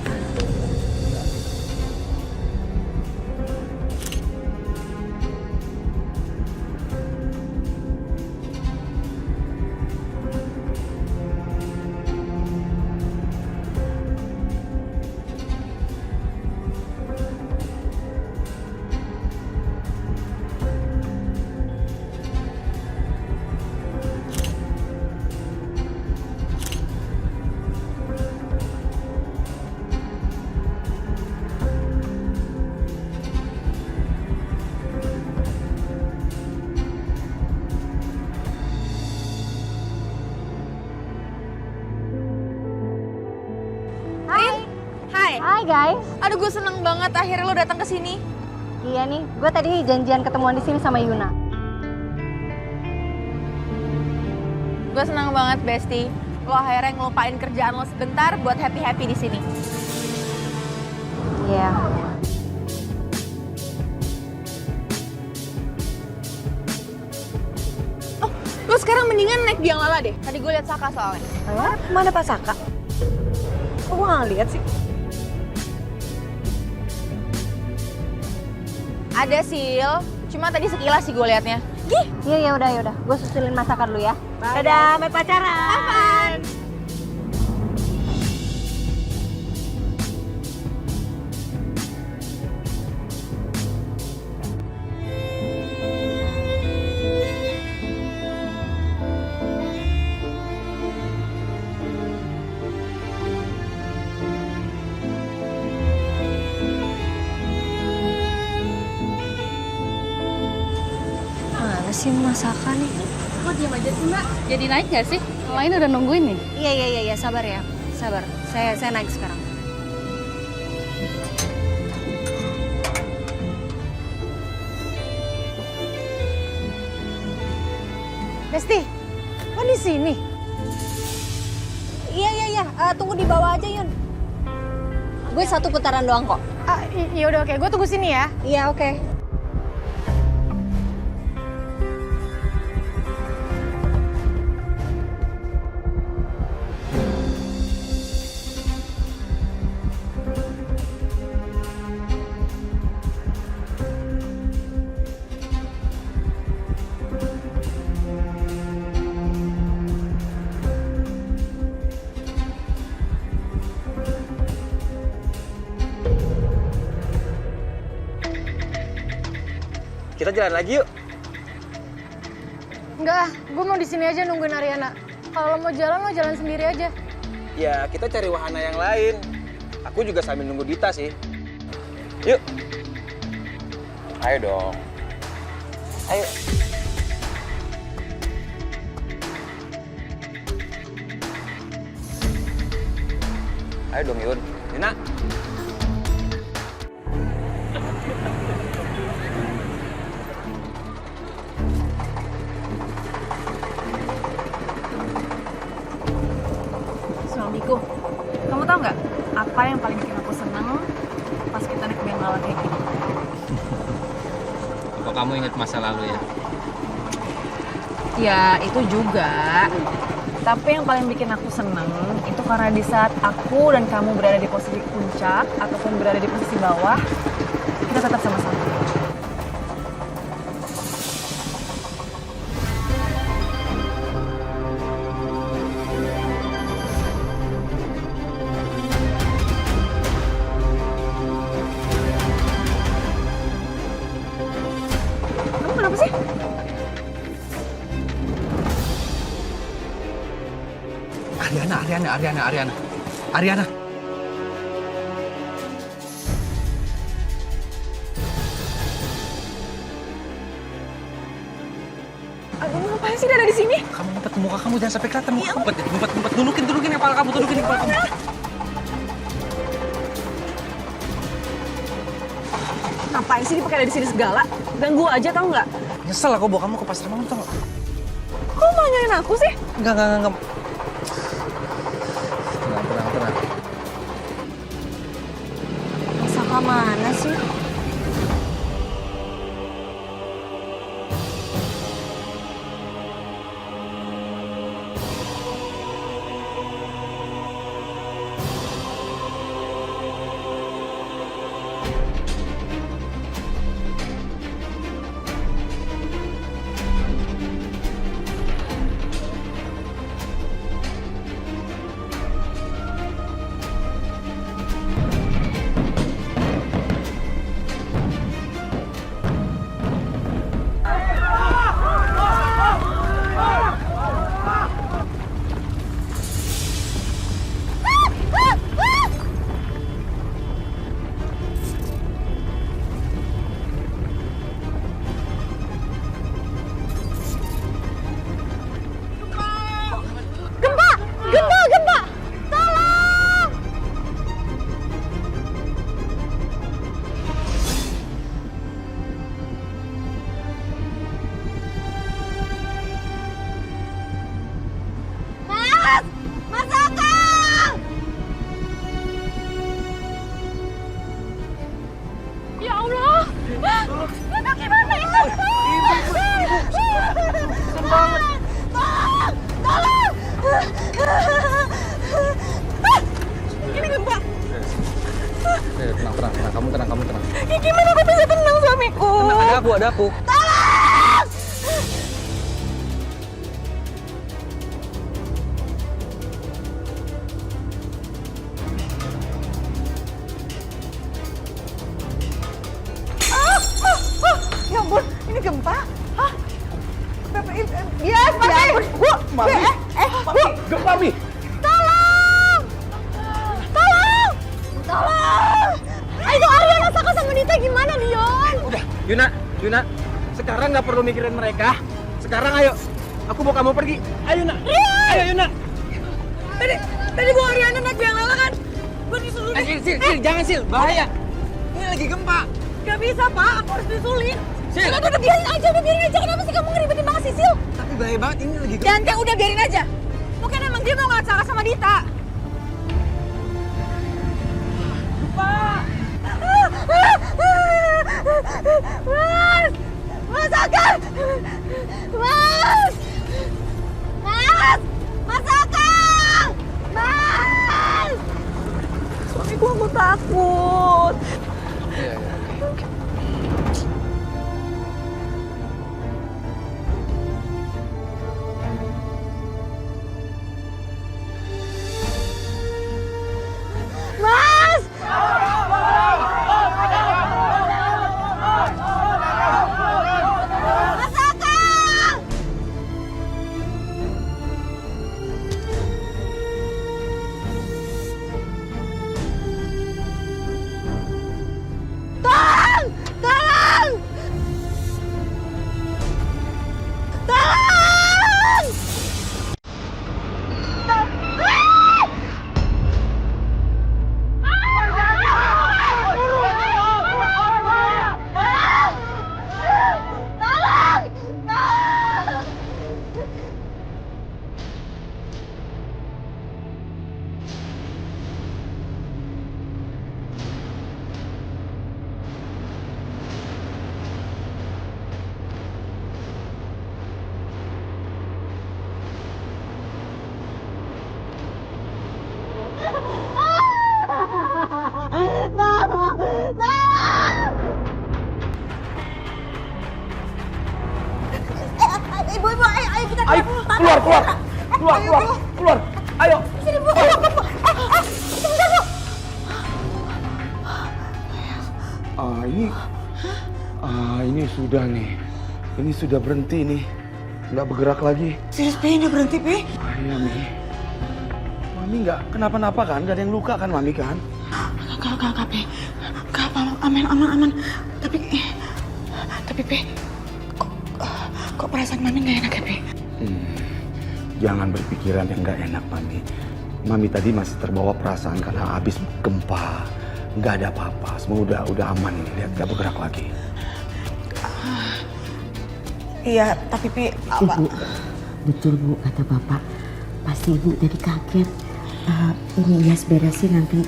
Hai guys. Aduh, gue seneng banget akhirnya lo datang ke sini. Iya nih, gue tadi janjian ketemuan di sini sama Yuna. Gue seneng banget, Besti. Lo akhirnya ngelupain kerjaan lo sebentar buat happy-happy di sini. Iya. Oh, lo sekarang mendingan naik biang lala deh. Tadi gue liat Saka soalnya. Mana Pak Saka? Kok gue nggak lihat sih? Ada Sil, cuma tadi sekilas sih gue liatnya. Gih. Iya ya udah. Gue susulin masakan dulu ya. Dadah, sampai pacaran. Mana sih masakan nih? Kok diam aja sih Mbak? Jadi naik nggak sih? Yang lain udah nungguin nih. Iya, sabar ya. Sabar. Saya naik sekarang. Besti, kok di sini? Iya. Tunggu di bawah aja, Yun. Gue 1 putaran doang kok. Iya udah oke, gue tunggu sini ya. Iya, oke. kita jalan lagi yuk. Enggak, gue mau di sini aja nungguin Ariana. Kalau lo mau jalan sendiri aja. Ya, kita cari wahana yang lain. Aku juga sambil nunggu Dita sih. Yuk. Ayo dong. Ayo. Ayo dong Yun. Yuna. Suamiku, kamu tahu nggak apa yang paling bikin aku seneng pas kita naik bengala kayak gini? Apa kamu ingat masa lalu ya? Ya, itu juga. Tapi yang paling bikin aku seneng itu karena di saat aku dan kamu berada di posisi puncak ataupun berada di posisi bawah, kita tetap sama-sama. Kamu kenapa sih? Ariana. Aduh, ngapain sih dia ada di sini? Kamu ngumpet ke muka kamu, jangan sampai kelihatan muka kamu. Ngumpet. Dudukin kepala kamu, Ngapain sih dia pakai ada di sini segala? Ganggu aja tau nggak? Nyesel aku bawa kamu ke pasar malam, tau nggak? Kok mau nyariin aku sih? Enggak. Tenang. Saka mana sih? Gempa! Tolong! Mas! Mas Akang! Ya Allah! Itu gimana itu? Tolong! Ini gempa. Tenang. Kamu tenang. Ya gimana aku bisa tenang suamiku? Tenang, ada aku. Tolong! Ya ampun, ini gempa? Hah? Ya ampun. Bu! Mami! Bu! Gempa, Mi! Tolong! Ayo Ariana, Saka sama Dita gimana, Dion? Udah, Yuna. Sekarang nggak perlu mikirin mereka. Sekarang ayo, aku mau kamu pergi. Ayo, Yuna. Ayo, Yuna. Tadi gua Ariana naik yang lala kan? Gua disuruh. Sil, jangan Sil, bahaya. Ini lagi gempa. Gak bisa, Pak. Aku harus disulit. Sil. Udah biarin aja. Kenapa sih kamu ngeribetin banget sih, Sil? Tapi bahaya banget, ini lagi gempa. Jangan, udah biarin aja. Mungkin emang dia mau ngeliat Saka sama Dita. Mas Akang! Mas Akang! Mas! Suami gua mau takut. Iya. Mas! Keluar. Ayo. Sini Bu. Sebentar Bu. Ini sudah nih. Ini sudah berhenti nih. Nggak bergerak lagi. Serius Pi, udah berhenti Pi? Iya, Mi. Mami nggak kenapa-napa kan? Nggak ada yang luka kan, Mami kan? Gak Pi. Gak apa, aman. Tapi Pi, kok perasaan Mami gak enak ya Pi? Jangan berpikiran yang nggak enak, Mami. Mami tadi masih terbawa perasaan karena habis gempa. Nggak ada apa-apa, semua udah aman ini. Lihat, nggak bergerak lagi. Iya, tapi Pi, apa? Ibu, betul Bu, kata Bapak. Pasti Ibu tadi kaget. Ini Yas beresin nanti.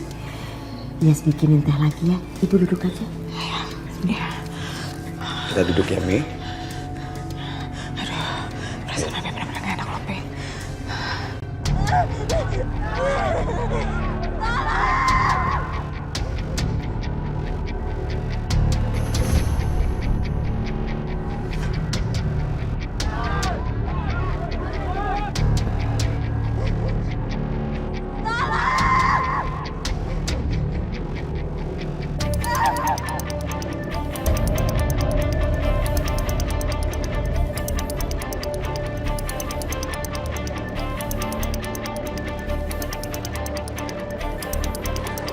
Yas bikinin teh lagi ya. Ibu duduk aja. Iya. Kita duduk ya, Mi. Perasaan Mami benar-benar gak enak loh Pi.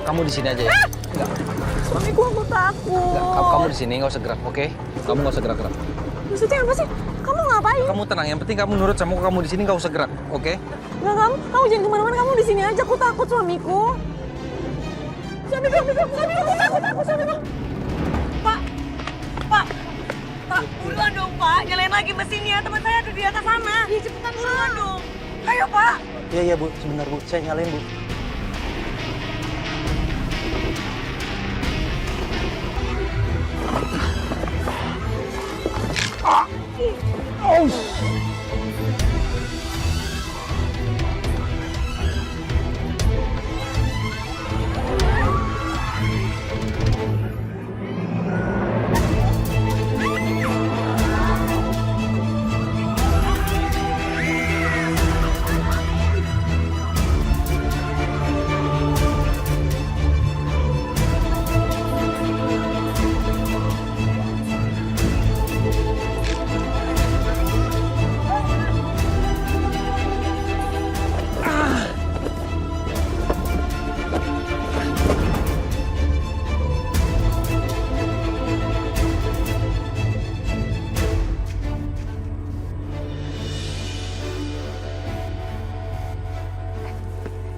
Kamu di sini aja ya. Enggak. Suamiku, aku takut. Enggak, kamu di sini nggak usah gerak, oke? Kamu nggak usah gerak-gerak. Maksudnya apa sih? Kamu ngapain? Kamu tenang, yang penting kamu nurut sama kamu di sini nggak usah gerak, oke? Enggak, kamu jangan kemana-mana, kamu di sini aja. Aku takut suamiku. Suamiku, takut suamiku. Pak, buruan dong Pak, nyalain lagi mesinnya. Teman saya ada di atas sana. Iya, cepetan buruan dong. Ayo Pak. Iya Bu, sebentar Bu, saya nyalain Bu.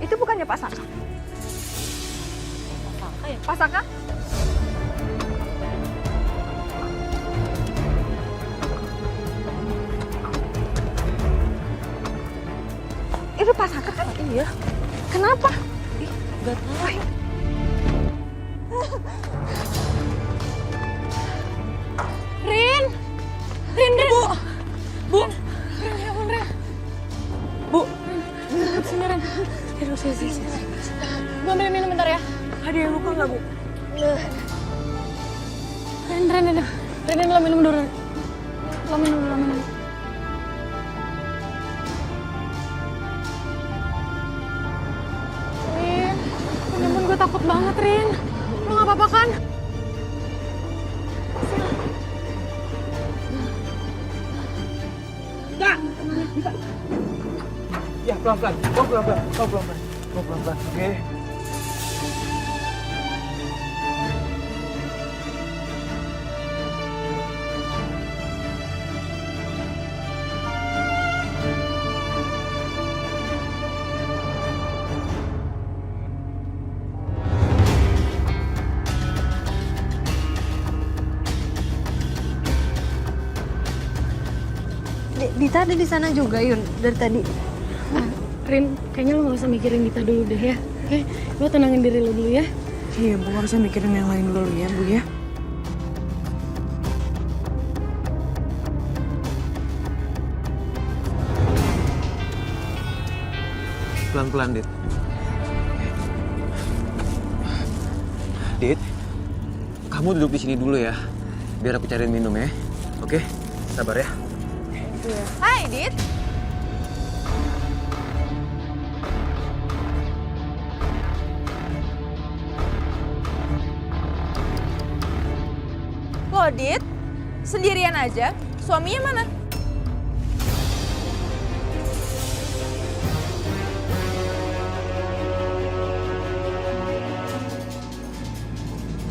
Itu bukannya Pak Saka? Pak Saka? Itu Pak Saka kan? Iya. Kenapa? Gak tahu. Rin. Bu. Ren, ya ampun, Ren. Bu. Sini, Ren. Aduh, sini. Gue ambil minum bentar ya. Ada yang luka nggak Bu? Ren, lo minum dulu. Lo minum dulu. Rin, ya ampun gue takut banget, Rin. Lo gak apa-apa kan? Ya, pelan-pelan. Kau pelan-pelan. Oke. Dita ada di sana juga, Yun, dari tadi. Rin, kayaknya lo gak usah mikirin Dita dulu deh ya. Oke, lo tenangin diri lo dulu ya. Iya Bu, harusnya mikirin yang lain dulu ya Bu ya. Pelan-pelan, Dit. Dit, kamu duduk di sini dulu ya. Biar aku cariin minum ya. Oke? Sabar ya. Hai, Dit. Dit? Sendirian aja? Suaminya mana?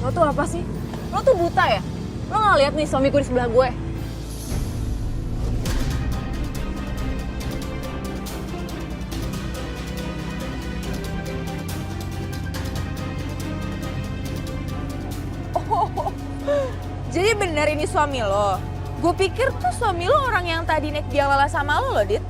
Lo tuh apa sih? Lo tuh buta ya? Lo nggak lihat nih suamiku di sebelah gue? Oh, jadi bener ini suami lo? Gue pikir tuh suami lo orang yang tadi naik biawala sama lo loh, Dit.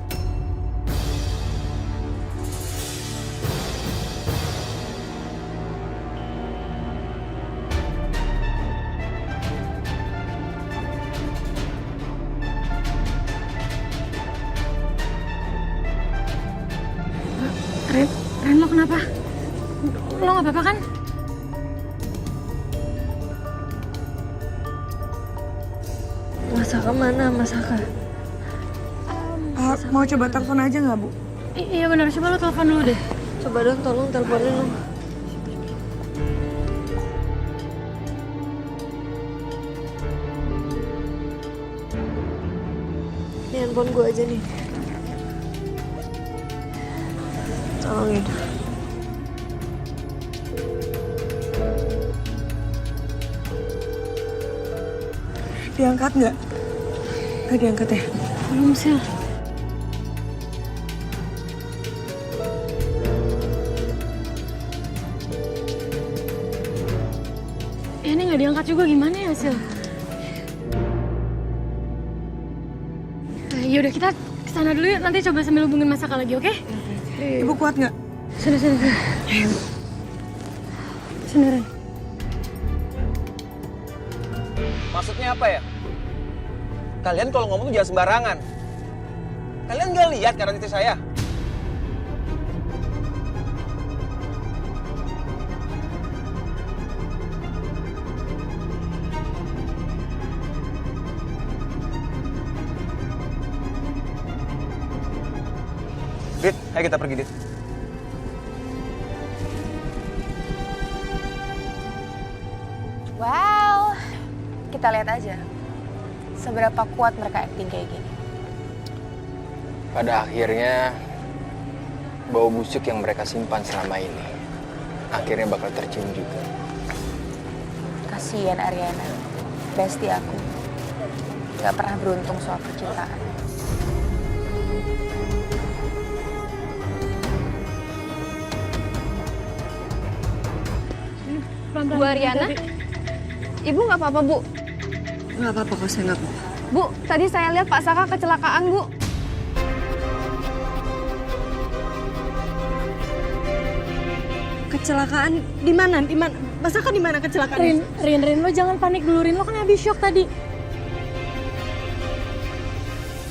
Ren, lo kenapa? Lo gak apa-apa kan? Masaka mana, Masaka? Mau coba telepon aja nggak, Bu? Iya benar, coba lo telepon dulu deh. Coba dong, tolong teleponin lo. Ini handphone gue aja nih. Tolongin. Diangkat nggak? Nggak diangkat ya? Belum, Sil. Ya, ini nggak diangkat juga, gimana ya, Sil? Yaudah, kita kesana dulu yuk. Nanti coba sambil hubungin Masaka lagi, oke? Ibu kuat nggak? Sini. Ayo. Sini, Ren. Maksudnya apa ya? Kalian kalau ngomong tuh jangan sembarangan. Kalian nggak lihat kanan istri saya? Dit, ayo kita pergi, Dit. Wow, kita lihat aja seberapa kuat mereka acting kayak gini. Pada akhirnya, bau busuk yang mereka simpan selama ini akhirnya bakal tercium juga. Kasian Ariana, bestie aku. Gak pernah beruntung soal percintaan. Bu Ariana? Ibu nggak apa-apa, Bu? Nggak apa-apa kok, saya nggak apa-apa. Bu, tadi saya lihat Pak Saka kecelakaan, Bu. Kecelakaan di mana? Di mana? Masaka di mana kecelakaan? Rin, lo jangan panik dulu, Rin. Lo kan habis shock tadi.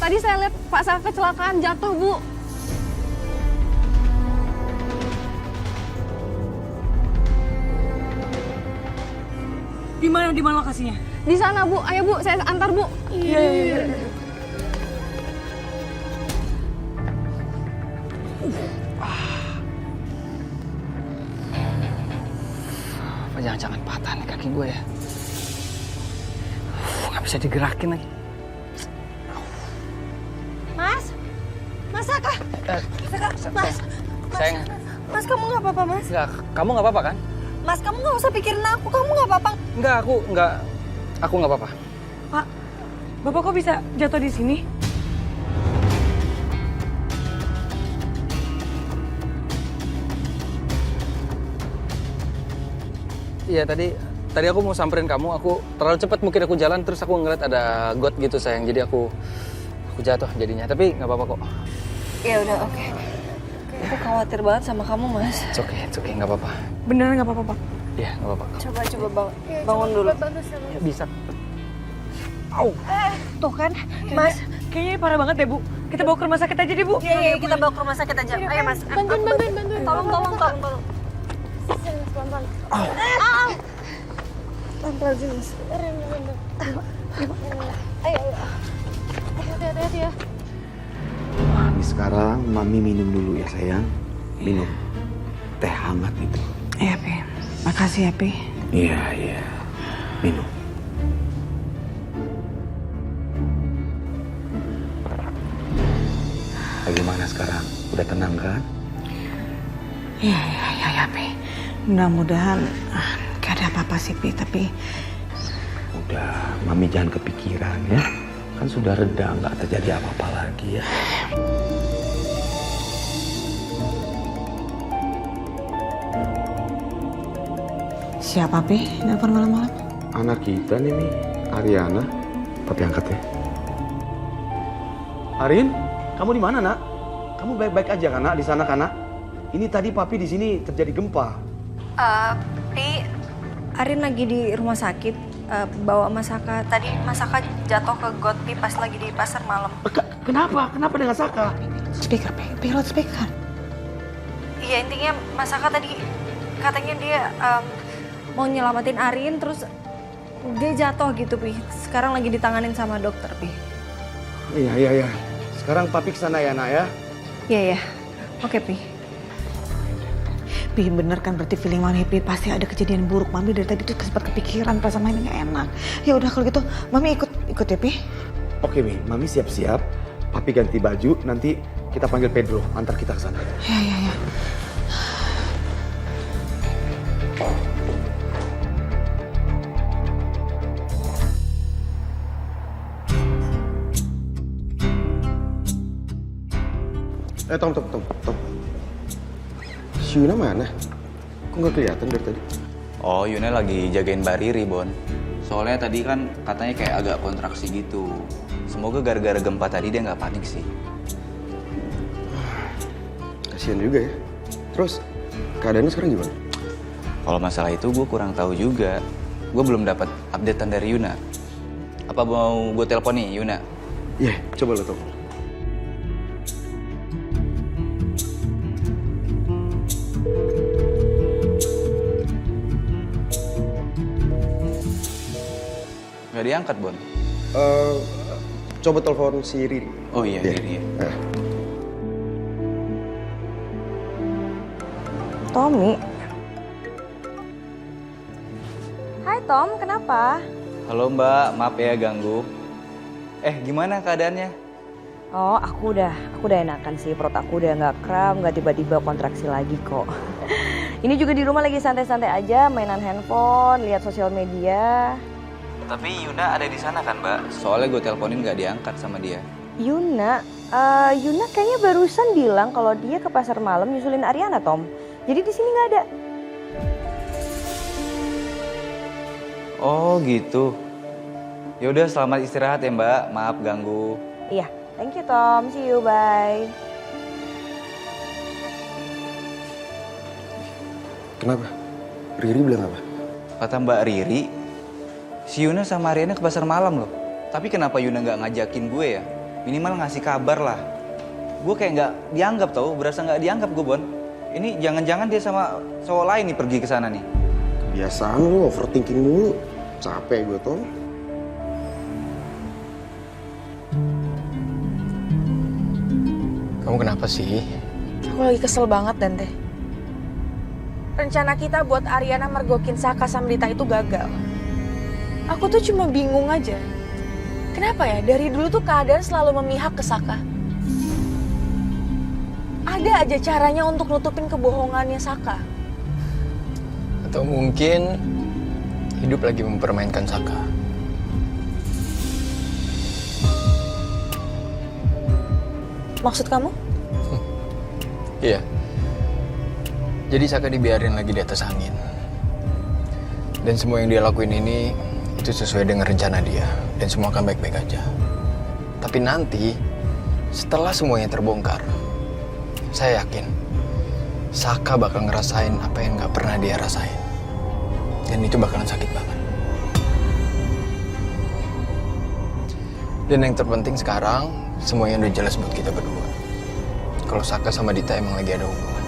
Tadi saya lihat Pak Saka kecelakaan jatuh, Bu. Di mana lokasinya? Di sana, Bu. Ayo, Bu, saya antar, Bu. Iya. Apa jangan-jangan patah nih kaki gue ya? Nggak bisa digerakin lagi. Mas? Masaka? Mas? Sayang. Mas, kamu nggak apa-apa, Mas? Enggak, kamu nggak apa-apa kan? Mas, kamu nggak usah pikirin aku. Kamu nggak apa-apa. Enggak, aku nggak apa-apa. Pak, Bapak kok bisa jatuh di sini? Iya, tadi aku mau samperin kamu. Aku terlalu cepat mungkin aku jalan, terus aku ngeliat ada got gitu sayang. Jadi aku jatuh jadinya. Tapi nggak apa-apa kok. Ya udah, oke. Aku khawatir banget sama kamu, Mas. It's okay, nggak apa-apa. Beneran nggak apa-apa, Pak? Iya, nggak apa-apa. Coba bangun dulu. Ya, bisa. Au. Tuh kan, Mas. Kayaknya parah banget deh, Bu. Kita bawa ke rumah sakit aja deh, Bu. Iya, kita bawa ke rumah sakit aja. Ayo, Mas. Bantuin. Tolong. Pelan-pelan. Pelan-pelan sih, Mas. Ayo. Hati-hati ya. Ini sekarang Mami minum dulu ya sayang. Minum teh hangat itu. Iya, Pi. Makasih ya, Pi. Iya. Minum. sekarang? Udah tenang kan? Ya, Pi. Mudah-mudahan gak ada apa-apa sih, Pi. Tapi Udah, Mami jangan kepikiran ya. Kan sudah reda, nggak terjadi apa-apa lagi ya. siapa, Pi? Nelfon malam-malam? Anak kita nih, Mi. Ariana. Papi angkat ya. Arin, kamu di mana, Nak? Kamu baik-baik aja kan, Nak, di sana kan, Nak? Ini tadi Papi di sini terjadi gempa. Pi, Arin lagi di rumah sakit. Bawa Masaka. Tadi Masaka jatuh ke got, Pi, pas lagi di pasar malam. Kenapa? Kenapa dengan Saka? Speaker, Pi. Pilot speaker. Iya, intinya Masaka tadi katanya dia mau nyelamatin Arin, terus dia jatuh gitu, Pi. Sekarang lagi ditanganin sama dokter, Pi. Iya. Sekarang Papi kesana ya, Nak ya? Iya. Oke, Pi. Pi, bener kan berarti feeling Mami, Pi, pasti ada kejadian buruk. Mami dari tadi tuh sempat kepikiran pas sama ini gak enak. Ya udah kalau gitu, Mami ikut ya, Pi. Oke, Mi. Mami siap-siap. Papi ganti baju, nanti kita panggil Pedro, antar kita ke sana. Ya. Tom. Si Yuna mana? Kok nggak kelihatan dari tadi? Oh, Yuna lagi jagain Mbak Riri, Bon. Soalnya tadi kan katanya kayak agak kontraksi gitu. Semoga gara-gara gempa tadi dia nggak panik sih. Kasian juga ya. Terus, keadaannya sekarang gimana? Kalau masalah itu gue kurang tahu juga. Gue belum dapat updatean dari Yuna. Apa mau gue telepon nih, Yuna? Iya, coba lo telepon. Gak diangkat, Bon. Coba telepon si Riri. Oh iya, Riri. Tommy. Hai Tom, kenapa? Halo Mbak, maaf ya ganggu. Gimana keadaannya? Oh, aku udah enakan sih. Perut aku udah nggak kram, nggak tiba-tiba kontraksi lagi kok. Ini juga di rumah lagi santai-santai aja, mainan handphone, lihat sosial media. Tapi Yuna ada di sana kan, Mbak? Soalnya gue teleponin gak diangkat sama dia. Yuna kayaknya barusan bilang kalau dia ke pasar malam nyusulin Ariana, Tom. Jadi di sini nggak ada. Oh gitu. Ya udah, selamat istirahat ya Mbak. Maaf ganggu. Iya, thank you Tom. See you, bye. Kenapa? Riri bilang apa? Kata Mbak Riri, si Yuna sama Ariana ke pasar malam loh. Tapi kenapa Yuna nggak ngajakin gue ya? Minimal ngasih kabar lah. Gue kayak nggak dianggap tau, berasa nggak dianggap gue, Bon. Ini jangan-jangan dia sama cowok lain nih pergi ke sana nih. Kebiasaan lu overthinking mulu. Capek gue, Tom. Kamu kenapa sih? Aku lagi kesel banget, Dante. Rencana kita buat Ariana mergokin Saka sama Dita itu gagal. Aku tuh cuma bingung aja. Kenapa ya dari dulu tuh keadaan selalu memihak ke Saka? Ada aja caranya untuk nutupin kebohongannya Saka. Atau mungkin hidup lagi mempermainkan Saka. Maksud kamu? Iya. Jadi Saka dibiarin lagi di atas angin. Dan semua yang dia lakuin ini itu sesuai dengan rencana dia. Dan semua akan baik-baik aja. Tapi nanti setelah semuanya terbongkar, saya yakin Saka bakal ngerasain apa yang gak pernah dia rasain. Dan itu bakalan sakit banget. Dan yang terpenting sekarang, semuanya udah jelas buat kita berdua. Kalau Saka sama Dita emang lagi ada hubungan.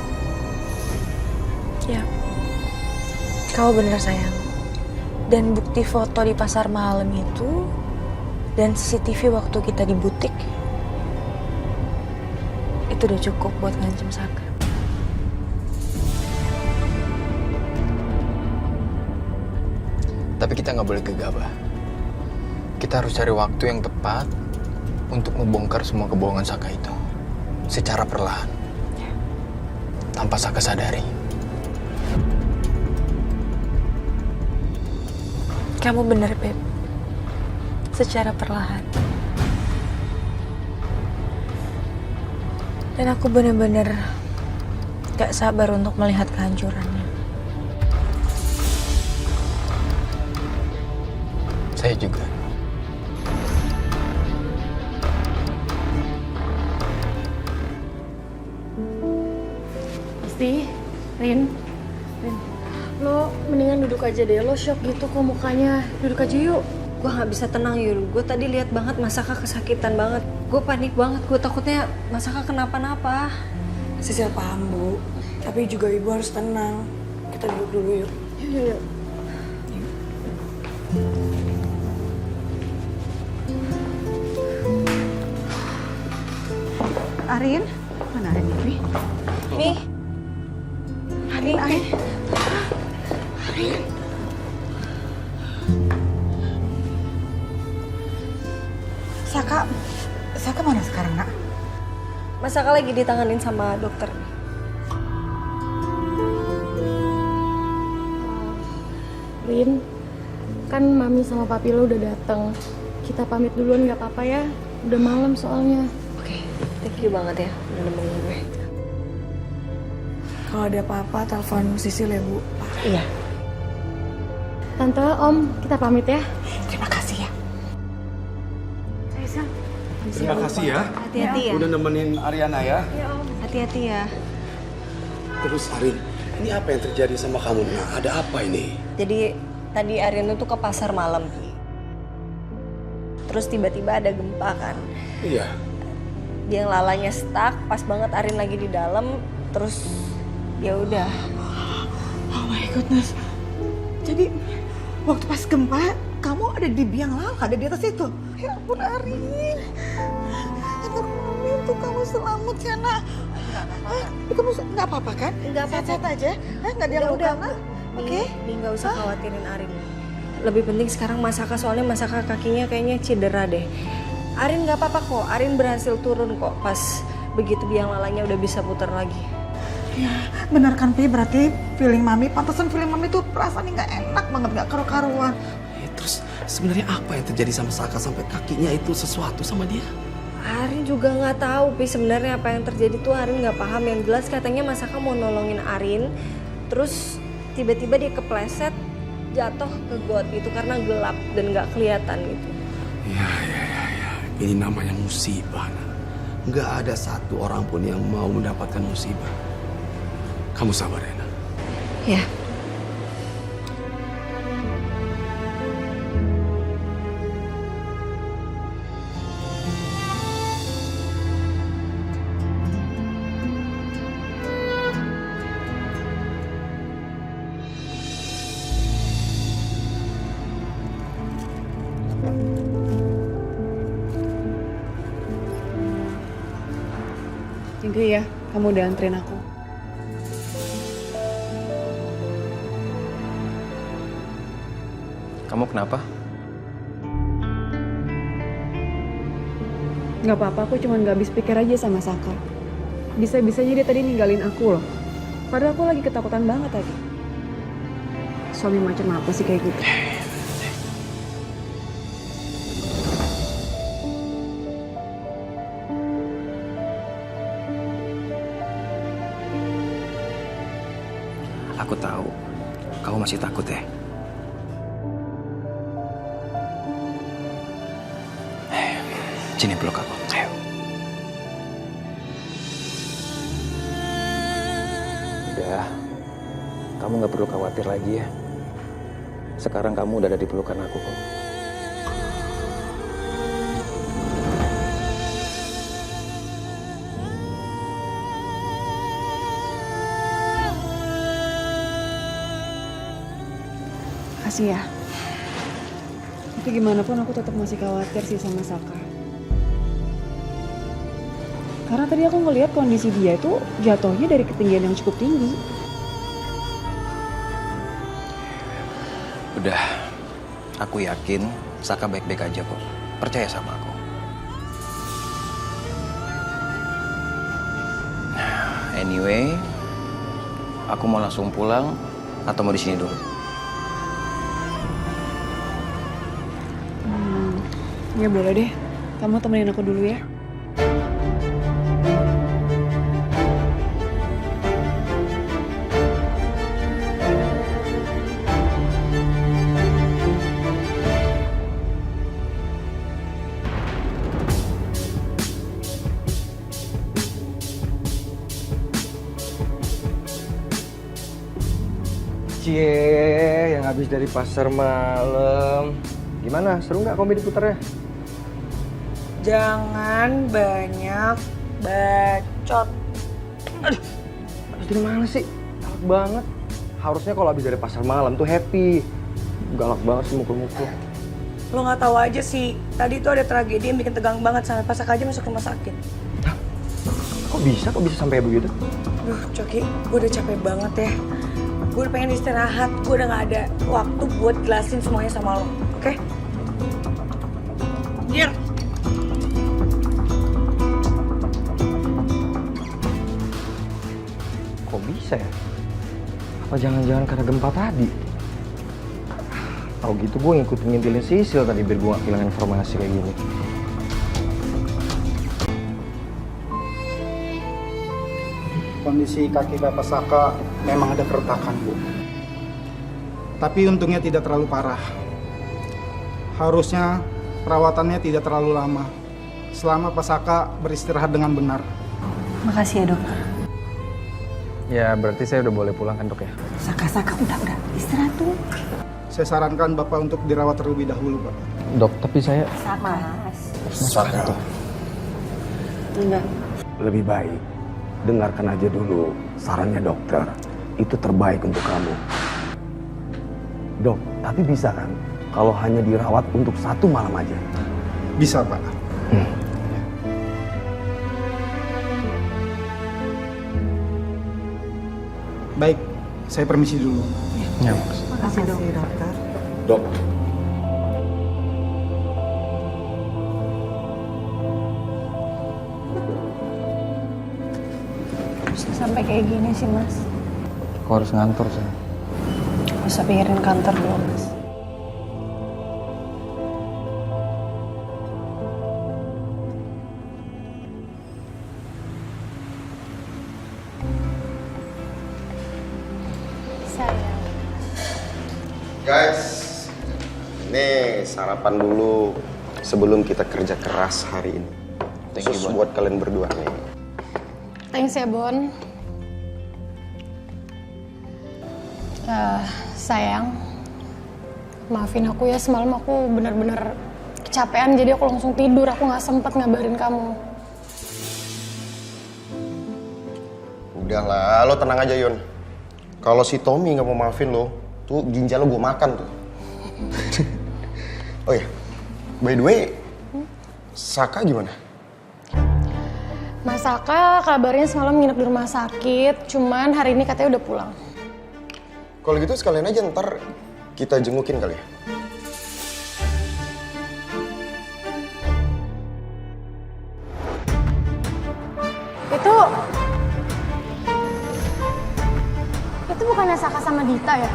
Ya, kau bener sayang. Dan bukti foto di pasar malam itu, dan CCTV waktu kita di butik, itu udah cukup buat ngancem Saka. Tapi kita nggak boleh gegabah. Kita harus cari waktu yang tepat untuk membongkar semua kebohongan Saka itu. secara perlahan. Tanpa Saka sadari. Kamu bener, Beb. Secara perlahan. Dan aku bener-bener gak sabar untuk melihat kehancurannya. Saya juga. Isti, Rin, lo mendingan duduk aja deh, lo shock gitu kok mukanya. Duduk aja yuk. Gue gak bisa tenang Yul, gue tadi lihat banget Masaka kesakitan banget. Gue panik banget, gue takutnya Masaka kenapa-napa. Sisil paham, Bu. Tapi juga Ibu harus tenang. Kita duduk dulu yuk. Yuk. Arin? Mana Arin ini? Nih. Arin. Arin. Saka mana sekarang, Nak? Masaka lagi ditanganin sama dokter. Rin, kan Mami sama Papi lo udah dateng. Kita pamit duluan nggak apa-apa ya? Udah malam soalnya. Oke, thank you banget ya udah nemenin gue. Kalau ada apa-apa, telepon Sisil ya, Bu. Iya. Tante, Om, kita pamit ya. Terima kasih ya. Aisyah. Terima kasih ya. Hati-hati ya. Udah nemenin Ariana ya. Iya, Om. Hati-hati ya. Terus Arin, ini apa yang terjadi sama kamu? Nah, ada apa ini? Jadi tadi Arin tuh ke pasar malam. Terus tiba-tiba ada gempa kan. Iya. Dia lalanya stuck, pas banget Arin lagi di dalam, terus ya udah. Oh my goodness. Jadi waktu pas gempa, kamu ada di biang lala, ada di atas itu. Ya ampun Arin. Anak mami untuk kamu selamat ya nak. Kamu nggak apa-apa kan? Nggak apa-apa. Sehat aja? Nggak ada yang luka kan? Oke. Nih nggak usah khawatirin Arin. Lebih penting sekarang Masaka, soalnya Masaka kakinya kayaknya cedera deh. Arin nggak apa-apa kok, Arin berhasil turun kok pas begitu biang lalanya udah bisa putar lagi. Ya, benar kan Pi? Berarti feeling mami, pantesan feeling mami tuh perasaannya nggak enak banget, nggak karu-karuan. Ya, terus sebenarnya apa yang terjadi sama Saka sampai kakinya itu sesuatu sama dia? Arin juga nggak tahu Pi sebenarnya apa yang terjadi tuh. Arin nggak paham. Yang jelas katanya Masaka mau nolongin Arin, terus tiba-tiba dia kepleset jatuh ke got itu karena gelap dan nggak kelihatan gitu. Ya. Ini namanya musibah. Nggak ada satu orang pun yang mau mendapatkan musibah. Kamu sabar, Rena. Ya. Thank you ya, kamu udah anterin aku. Kamu kenapa? Gak apa-apa, aku cuma gak habis pikir aja sama Saka. Bisa-bisanya dia tadi ninggalin aku loh. Padahal aku lagi ketakutan banget tadi. Suami macam apa sih kayak gitu? Aku tahu, kamu masih takut ya. Sini peluk aku, ayo. Udah, kamu gak perlu khawatir lagi ya. Sekarang kamu udah ada di pelukan aku kok. Makasih ya. Tapi gimana pun aku tetap masih khawatir sih sama Saka. Karena tadi aku ngelihat kondisi dia itu jatuhnya dari ketinggian yang cukup tinggi. Udah, aku yakin Saka baik-baik aja kok. Percaya sama aku. Anyway, aku mau langsung pulang atau mau di sini dulu? Ya boleh deh, kamu temenin aku dulu ya. Cie, yang habis dari pasar malam. Gimana, seru nggak komedi putarnya? Jangan banyak bacot. Aduh, habis dari mana sih? Galak banget. Harusnya kalau habis dari pasar malam tuh happy. Galak banget sih mukul-mukul. Lo nggak tahu aja sih, tadi tuh ada tragedi yang bikin tegang banget sampai pasak aja masuk rumah sakit. Kok bisa sampai begitu? Duh, Coki, gue udah capek banget ya. Gue udah pengen istirahat, gue udah gak ada waktu buat jelasin semuanya sama lo, oke? Dir! Kok bisa ya? Apa jangan-jangan karena gempa tadi? Tahu gitu gue ngikutin ngintilin Sisil tadi biar gue gak kehilangan informasi kayak gini. Kondisi kaki Bapak Saka memang ada keretakan, Bu. Tapi untungnya tidak terlalu parah. Harusnya perawatannya tidak terlalu lama. Selama Pak Saka beristirahat dengan benar. Makasih ya, dokter. Ya, berarti saya udah boleh pulang kan, Dok ya? Saka, udah. Istirahat tuh. Saya sarankan Bapak untuk dirawat terlebih dahulu, Pak. Dok, tapi saya... Saka. Enggak. Lebih baik dengarkan aja dulu sarannya dokter. Itu terbaik untuk kamu. Dok, tapi bisa kan kalau hanya dirawat untuk 1 malam aja? Bisa, Pak. Baik, saya permisi dulu. Ya, Makasih dokter. Dok, Bisa sampai kayak gini sih, Mas. aku harus ngantor sih. Gak usah pikirin kantor dulu, Mas. Sayang. Guys, ini sarapan dulu sebelum kita kerja keras hari ini. Khusus buat kalian berdua nih. Thanks ya, Bon. Sayang, maafin aku ya, semalam aku bener-bener kecapean jadi aku langsung tidur, aku nggak sempet ngabarin kamu. Udahlah, lo tenang aja Yon. Kalau si Tommy nggak mau maafin lo, tuh ginjal lo gue makan tuh. Oh ya, by the way, Saka gimana? Mas Saka kabarnya semalam nginep di rumah sakit, cuman hari ini katanya udah pulang. Kalau gitu sekalian aja ntar kita jengukin kali ya. Itu bukannya Saka sama Dita ya?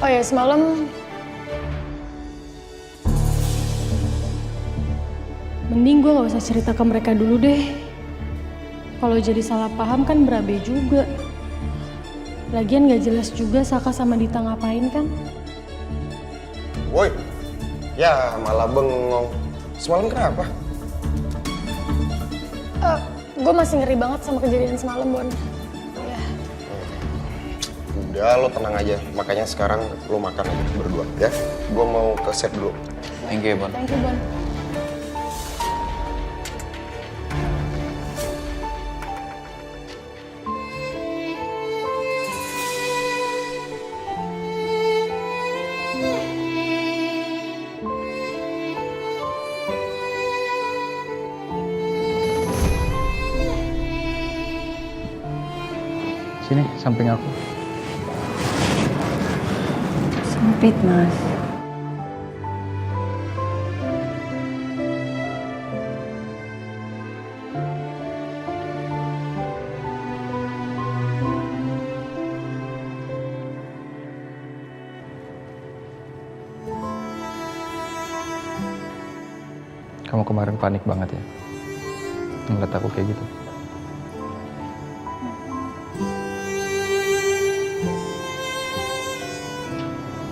Oh ya, semalam mending gue gak usah cerita ke mereka dulu deh. Kalau jadi salah paham kan berabe juga. Lagian gak jelas juga Saka sama Dita ngapain kan? Woi, ya malah bengong. Semalam kenapa? Gue masih ngeri banget sama kejadian semalam, Bon. Udah, lo tenang aja. Makanya sekarang lo makan aja berdua, ya. Gue mau ke set dulu. Thank you, Bon. Thank you, Bon. Sini, samping aku. Sempit, Mas. kamu kemarin panik banget ya ngeliat aku kayak gitu.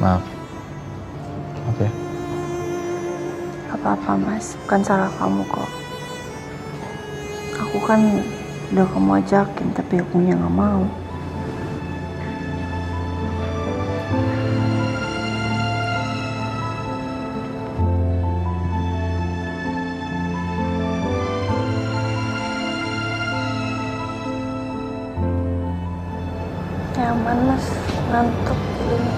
Maaf ya. Gak apa-apa Mas, bukan salah kamu kok. Aku kan udah kamu ajakin, tapi akunya gak mau. Nyaman Mas, ngantuk jadinya.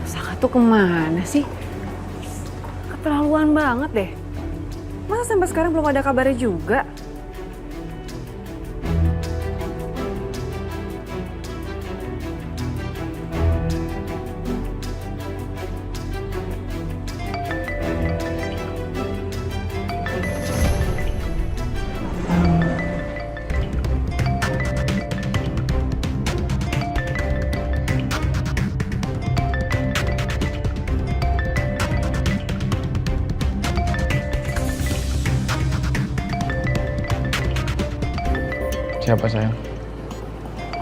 Saka tuh kemana sih? Keterlaluan banget deh. Masa sampai sekarang belum ada kabarnya juga? Siapa sayang?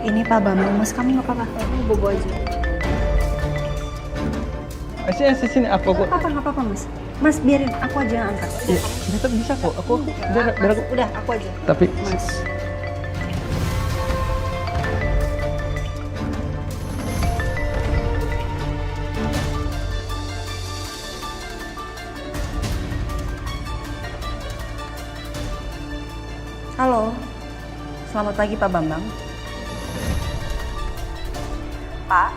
Ini Pak Bambang, Mas kamu gak apa-apa? Bobo aja. Sini apa kok? Gak apa-apa Mas. Mas biarin, aku aja yang angkat. Iya, tetap bisa kok. Aku biar aku. Udah, aku aja. Tapi Mas. Halo, selamat pagi Pak Bambang. Pak,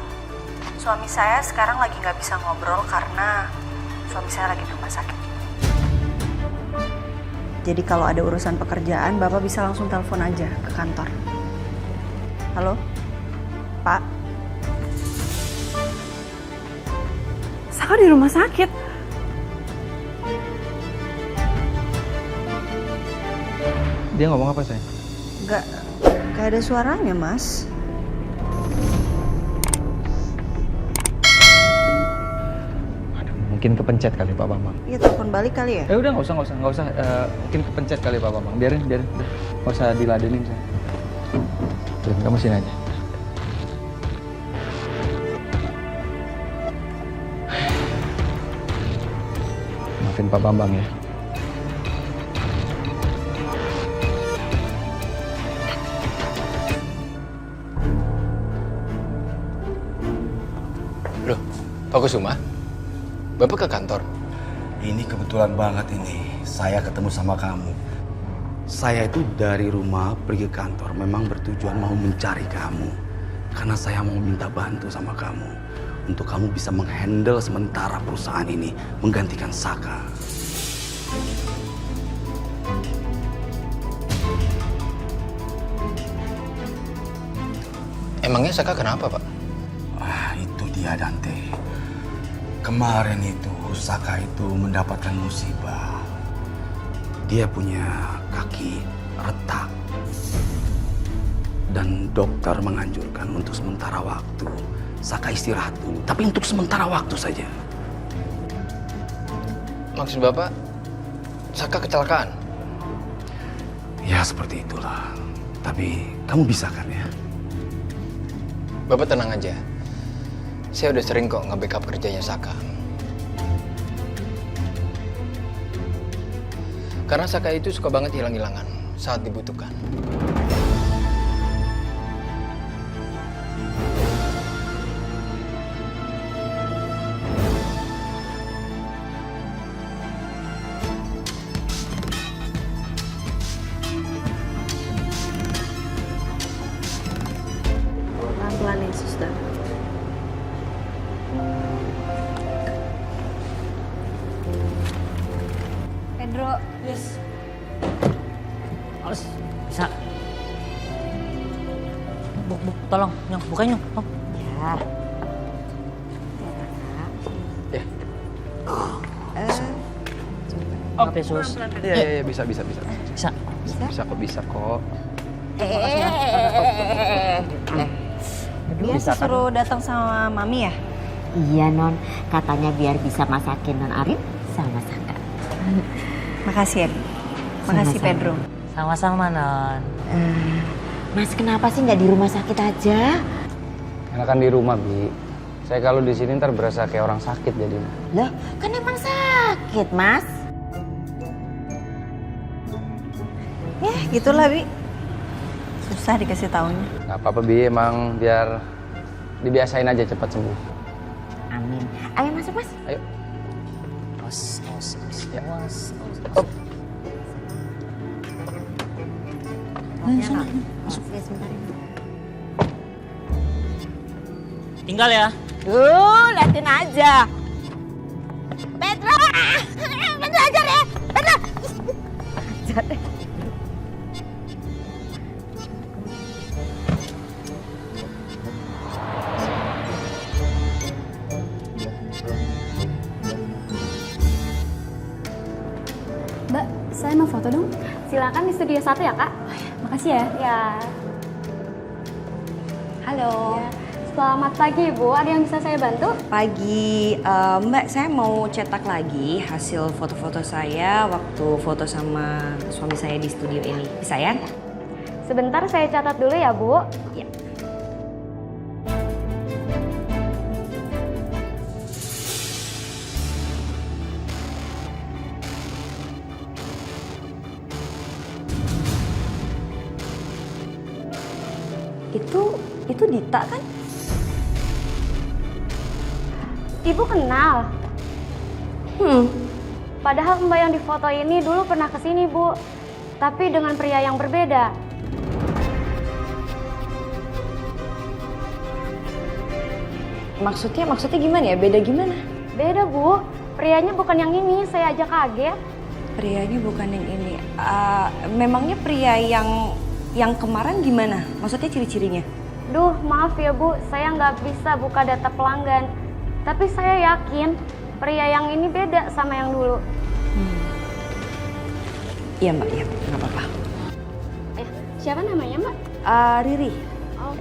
suami saya sekarang lagi nggak bisa ngobrol karena suami saya lagi di rumah sakit. Jadi kalau ada urusan pekerjaan, Bapak bisa langsung telepon aja ke kantor. Halo, Pak. Saka di rumah sakit. dia ngomong apa sayang? Gak ada suaranya Mas. Mungkin kepencet kali Pak Bambang. Iya telepon balik kali ya? Udah nggak usah. Mungkin kepencet kali Pak Bambang. Biarin. Nggak usah diladenin saya. Biarin kamu sini aja. Maafin Pak Bambang ya. Loh, Pak Kusuma? Bapak ke kantor? Ini kebetulan banget ini. Saya ketemu sama kamu. Saya itu dari rumah pergi ke kantor. Memang bertujuan mau mencari kamu. Karena saya mau minta bantu sama kamu. Untuk kamu bisa menghandle sementara perusahaan ini. Menggantikan Saka. Emangnya Saka kenapa, Pak? Itu dia Dante. Kemarin itu Saka itu mendapatkan musibah. Dia punya kaki retak. Dan dokter menganjurkan untuk sementara waktu Saka istirahat dulu. Tapi untuk sementara waktu saja. Maksud Bapak, Saka kecelakaan? Ya seperti itulah. Tapi kamu bisa kan ya? Bapak tenang aja. Saya udah sering kok nge-backup kerjanya Saka. Karena Saka itu suka banget hilang-hilangan saat dibutuhkan. Pelan-pelan ya, suster. Pedro, yes. Alas, bisa. Tolong, Nyong, bukain Nyong. Oh. Ya. Ya. Maaf ya, Sus. Iya, bisa. Bisa? Bisa kok. Dia Bisa kan? suruh datang sama Mami ya? Iya, Non. Katanya biar bisa masakin Non Arin sama Saka. Makasih ya. Makasih Sama-sama. Pedro. Sama-sama, Non. Mas, kenapa sih nggak di rumah sakit aja? Enakan di rumah, Bi. Saya kalau di sini ntar berasa kayak orang sakit jadinya. Loh, kan emang sakit, Mas. Ya, gitulah, Bi. Susah dikasih taunya. Gak apa-apa, Bi. Emang biar dibiasain aja cepat sembuh. Amin. Ayo masuk, Mas. Ayo. Ya. Masuk ya sebentar. Tinggal ya. Liatin aja. Petra! Petra ajar ya! Petra! Ajar deh. Mbak, saya mau foto dong. Silakan di studio 1 ya, Kak. Makasih ya. Ya. Halo. Selamat pagi, Bu. Ada yang bisa saya bantu? Pagi, Mbak, saya mau cetak lagi hasil foto-foto saya waktu foto sama suami saya di studio ini. Bisa ya? Sebentar saya catat dulu ya, Bu. Ya. Itu Dita kan? Ibu kenal? Padahal Mbak yang di foto ini dulu pernah kesini, Bu. Tapi dengan pria yang berbeda. Maksudnya gimana ya? Beda gimana? Beda, Bu. Prianya bukan yang ini, saya aja kaget. Prianya bukan yang ini. Memangnya pria yang kemarin gimana? Maksudnya ciri-cirinya? Duh, maaf ya Bu, saya nggak bisa buka data pelanggan. Tapi saya yakin pria yang ini beda sama yang dulu. Iya Mbak, iya nggak apa-apa. Siapa namanya Mbak? Riri.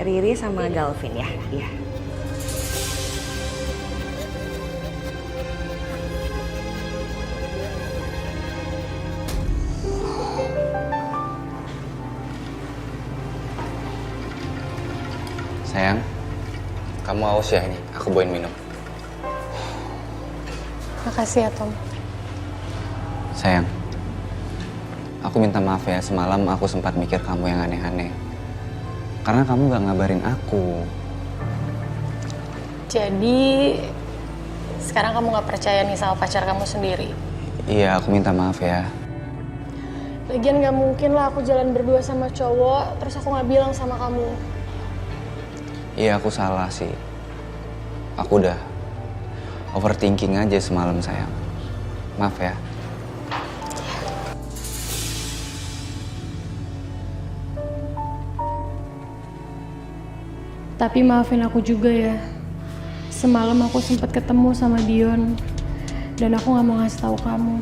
Riri sama Galvin ya. Iya. Sayang, kamu haus ya ini? Aku bawain minum. Makasih ya, Tom. Sayang, aku minta maaf ya, semalam aku sempat mikir kamu yang aneh-aneh. Karena kamu gak ngabarin aku. Jadi, sekarang kamu gak percaya nih sama pacar kamu sendiri? Iya, aku minta maaf ya. Lagian gak mungkin lah aku jalan berdua sama cowok, terus aku gak bilang sama kamu. Iya, aku salah sih. Aku udah overthinking aja semalam, sayang. Maaf ya. Tapi maafin aku juga ya. Semalam aku sempat ketemu sama Dion dan aku gak mau ngasih tahu kamu.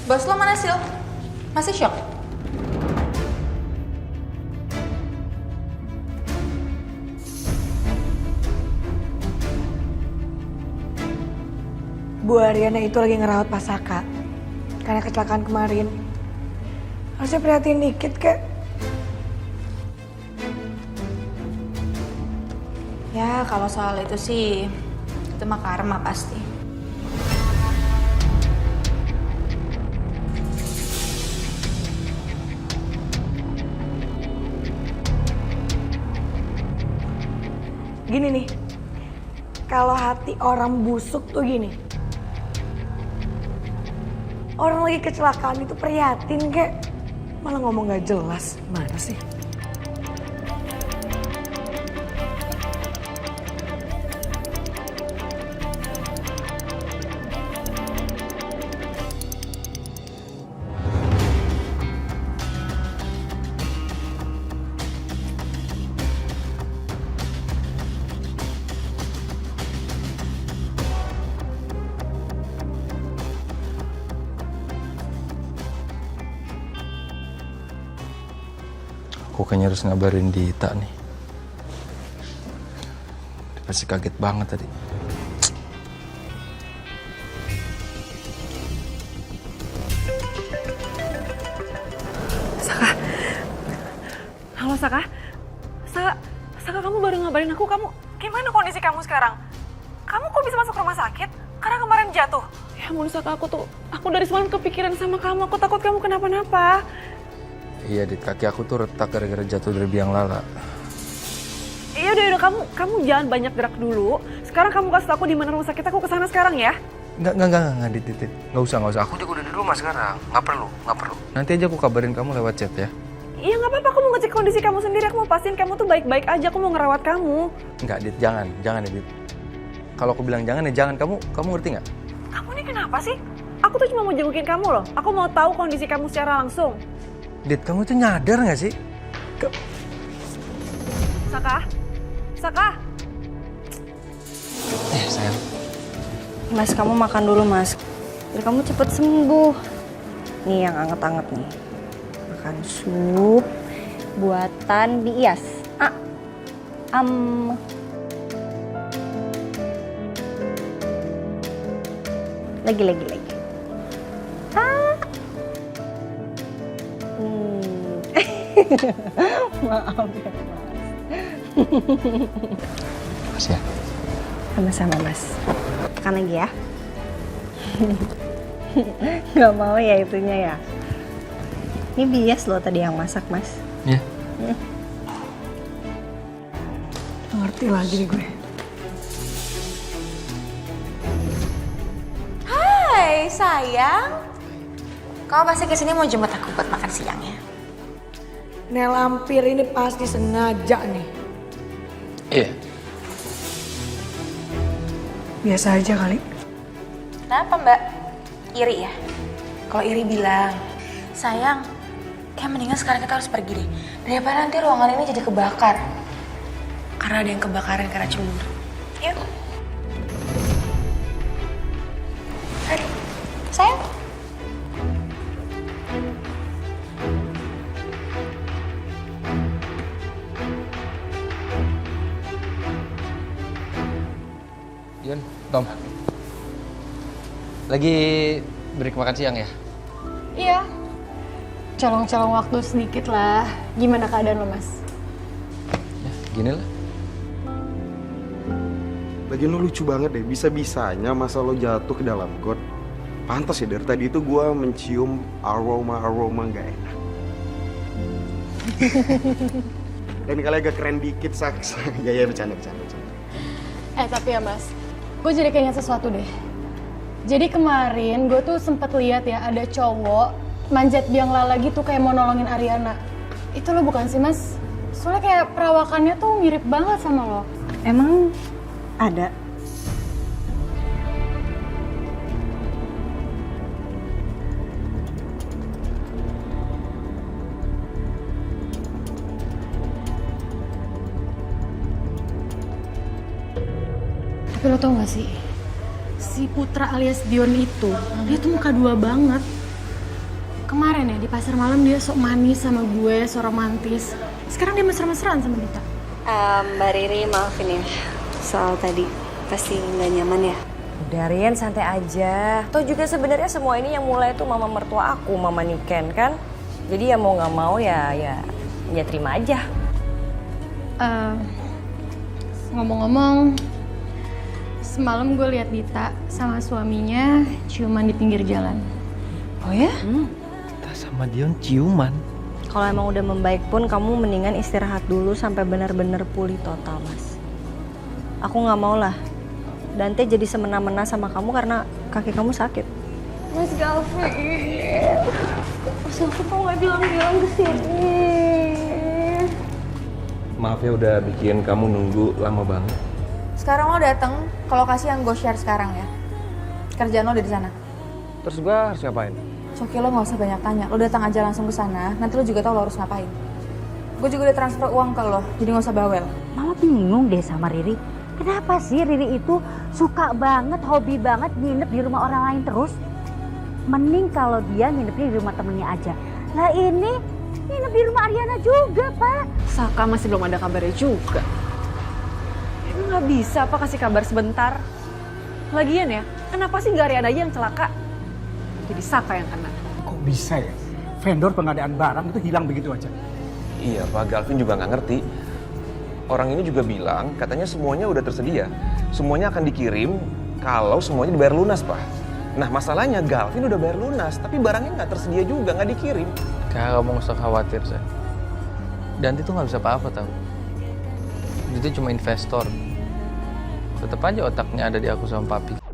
Bos lo mana, Sil? Masih shock? Bu Ariana itu lagi ngerawat Pak Saka karena kecelakaan kemarin. Harusnya prihatin dikit, kek. Ya, kalau soal itu sih, itu mah karma pasti. Gini nih, kalau hati orang busuk tuh gini. Orang lagi kecelakaan itu prihatin, kek. Malah ngomong gak jelas. Mana sih? Aku kayaknya harus ngabarin Dita nih. Dia pasti kaget banget tadi. Saka. Halo Saka. Saka kamu baru ngabarin aku, kamu gimana kondisi kamu sekarang? Kamu kok bisa masuk rumah sakit? Karena kemarin jatuh. Ya ampun Saka, aku dari semalam kepikiran sama kamu, aku takut kamu kenapa-napa. Iya, Dit, kaki aku tuh retak gara-gara jatuh dari biang lala. Iya udah kamu jangan banyak gerak dulu. Sekarang kamu kasih aku di mana rumah sakit, aku kesana sekarang ya. Enggak, Dit. Nggak usah. Aku juga udah di rumah sekarang. Nggak perlu. Nanti aja aku kabarin kamu lewat chat ya. Iya nggak apa-apa, aku mau ngecek kondisi kamu sendiri, aku mau pastiin kamu tuh baik-baik aja, aku mau ngerawat kamu. Enggak, Dit, jangan ya, Dit. Kalau aku bilang jangan ya jangan, kamu ngerti nggak? Kamu ini kenapa sih? Aku tuh cuma mau jengukin kamu loh, aku mau tahu kondisi kamu secara langsung. Dit, kamu tuh nyadar nggak sih? Saka. Sayang. Mas, kamu makan dulu, Mas. Biar kamu cepet sembuh. Nih yang anget-anget nih. Makan sup buatan Bias. Lagi. Maaf ya, Mas. Makasih ya. Sama-sama, Mas. Makan lagi ya. Gak mau ya itunya ya. Ini Bias loh tadi yang masak, Mas. Iya. Ngerti lagi nih gue. Hai sayang, kamu pasti kesini mau jemput aku buat makan siang ya? Nel Lampir ini pasti sengaja nih. Iya. Biasa aja kali. Kenapa mbak? Iri ya? Kalau iri bilang, sayang, kayak mendingan sekarang kita harus pergi deh. Daripada nanti ruangan ini jadi kebakar. Karena ada yang kebakaran karena cemburu. Yuk. Ayo, sayang. Dion, Tom. Lagi break makan siang ya? Iya. Colong-colong waktu sedikit lah. Gimana keadaan lo, Mas? Ya, gini lah. Lagian lo lucu banget deh, bisa-bisanya masa lo jatuh ke dalam got. Pantas ya, dari tadi itu gue mencium aroma gak enak. Dan kali agak keren dikit, Saks. Ya, bercanda. Tapi ya Mas, gue jadi keinget sesuatu deh. Jadi kemarin gue tuh sempet lihat ya ada cowok manjat biang lala gitu kayak mau nolongin Ariana. Itu lo bukan sih Mas? Soalnya kayak perawakannya tuh mirip banget sama lo. Emang ada? Tapi lo tau gak sih? Si Putra alias Dion itu, dia tuh muka dua banget. Kemarin ya di pasar malam dia sok manis sama gue, sok romantis. Sekarang dia mesra-mesraan sama Dita. Mbak Riri maafin ya, soal tadi pasti nggak nyaman ya. Udah Rian, santai aja. Toh juga sebenarnya semua ini yang mulai tuh mama mertua aku, Mama Niken kan. Jadi ya mau nggak mau ya terima aja. Ngomong-ngomong, semalam gue lihat Dita sama suaminya ciuman di pinggir jalan. Oh ya? Kita sama Dion ciuman. Kalau emang udah membaik pun kamu mendingan istirahat dulu sampai benar-benar pulih total, Mas. Aku nggak mau lah Dante jadi semena-mena sama kamu karena kaki kamu sakit. Mas Galvin, Mas aku kok nggak bilang-bilang kesini. Maaf ya udah bikin kamu nunggu lama banget. Sekarang lo datang ke lokasi yang gue share sekarang ya. Kerjaan lo ada di sana. Terus gua harus ngapain? Oke, lo nggak usah banyak tanya. Lo datang aja langsung ke sana. Nanti lo juga tahu lo harus ngapain. Gue juga udah transfer uang ke lo, jadi nggak usah bawel. Mama bingung deh sama Riri. Kenapa sih Riri itu suka banget, hobi banget nginep di rumah orang lain terus? Mending kalau dia nginepnya di rumah temennya aja. Lah ini Nginep di rumah Ariana juga, Pak. Saka masih belum ada kabarnya juga. Emang nggak bisa apa kasih kabar sebentar? Lagian ya, kenapa sih nggak Ariana aja yang celaka? Jadi Saka yang kena. Kok bisa ya? Vendor pengadaan barang itu hilang begitu aja. Iya Pak, Galvin juga nggak ngerti. Orang ini juga bilang katanya semuanya udah tersedia. Semuanya akan dikirim kalau semuanya dibayar lunas Pak. Nah masalahnya Galvin udah bayar lunas, tapi barangnya nggak tersedia juga, nggak dikirim. Kakak kamu nggak usah khawatir, Say. Dan itu nggak bisa apa-apa tau. Itu cuma investor. Tetap aja otaknya ada di aku sama papi.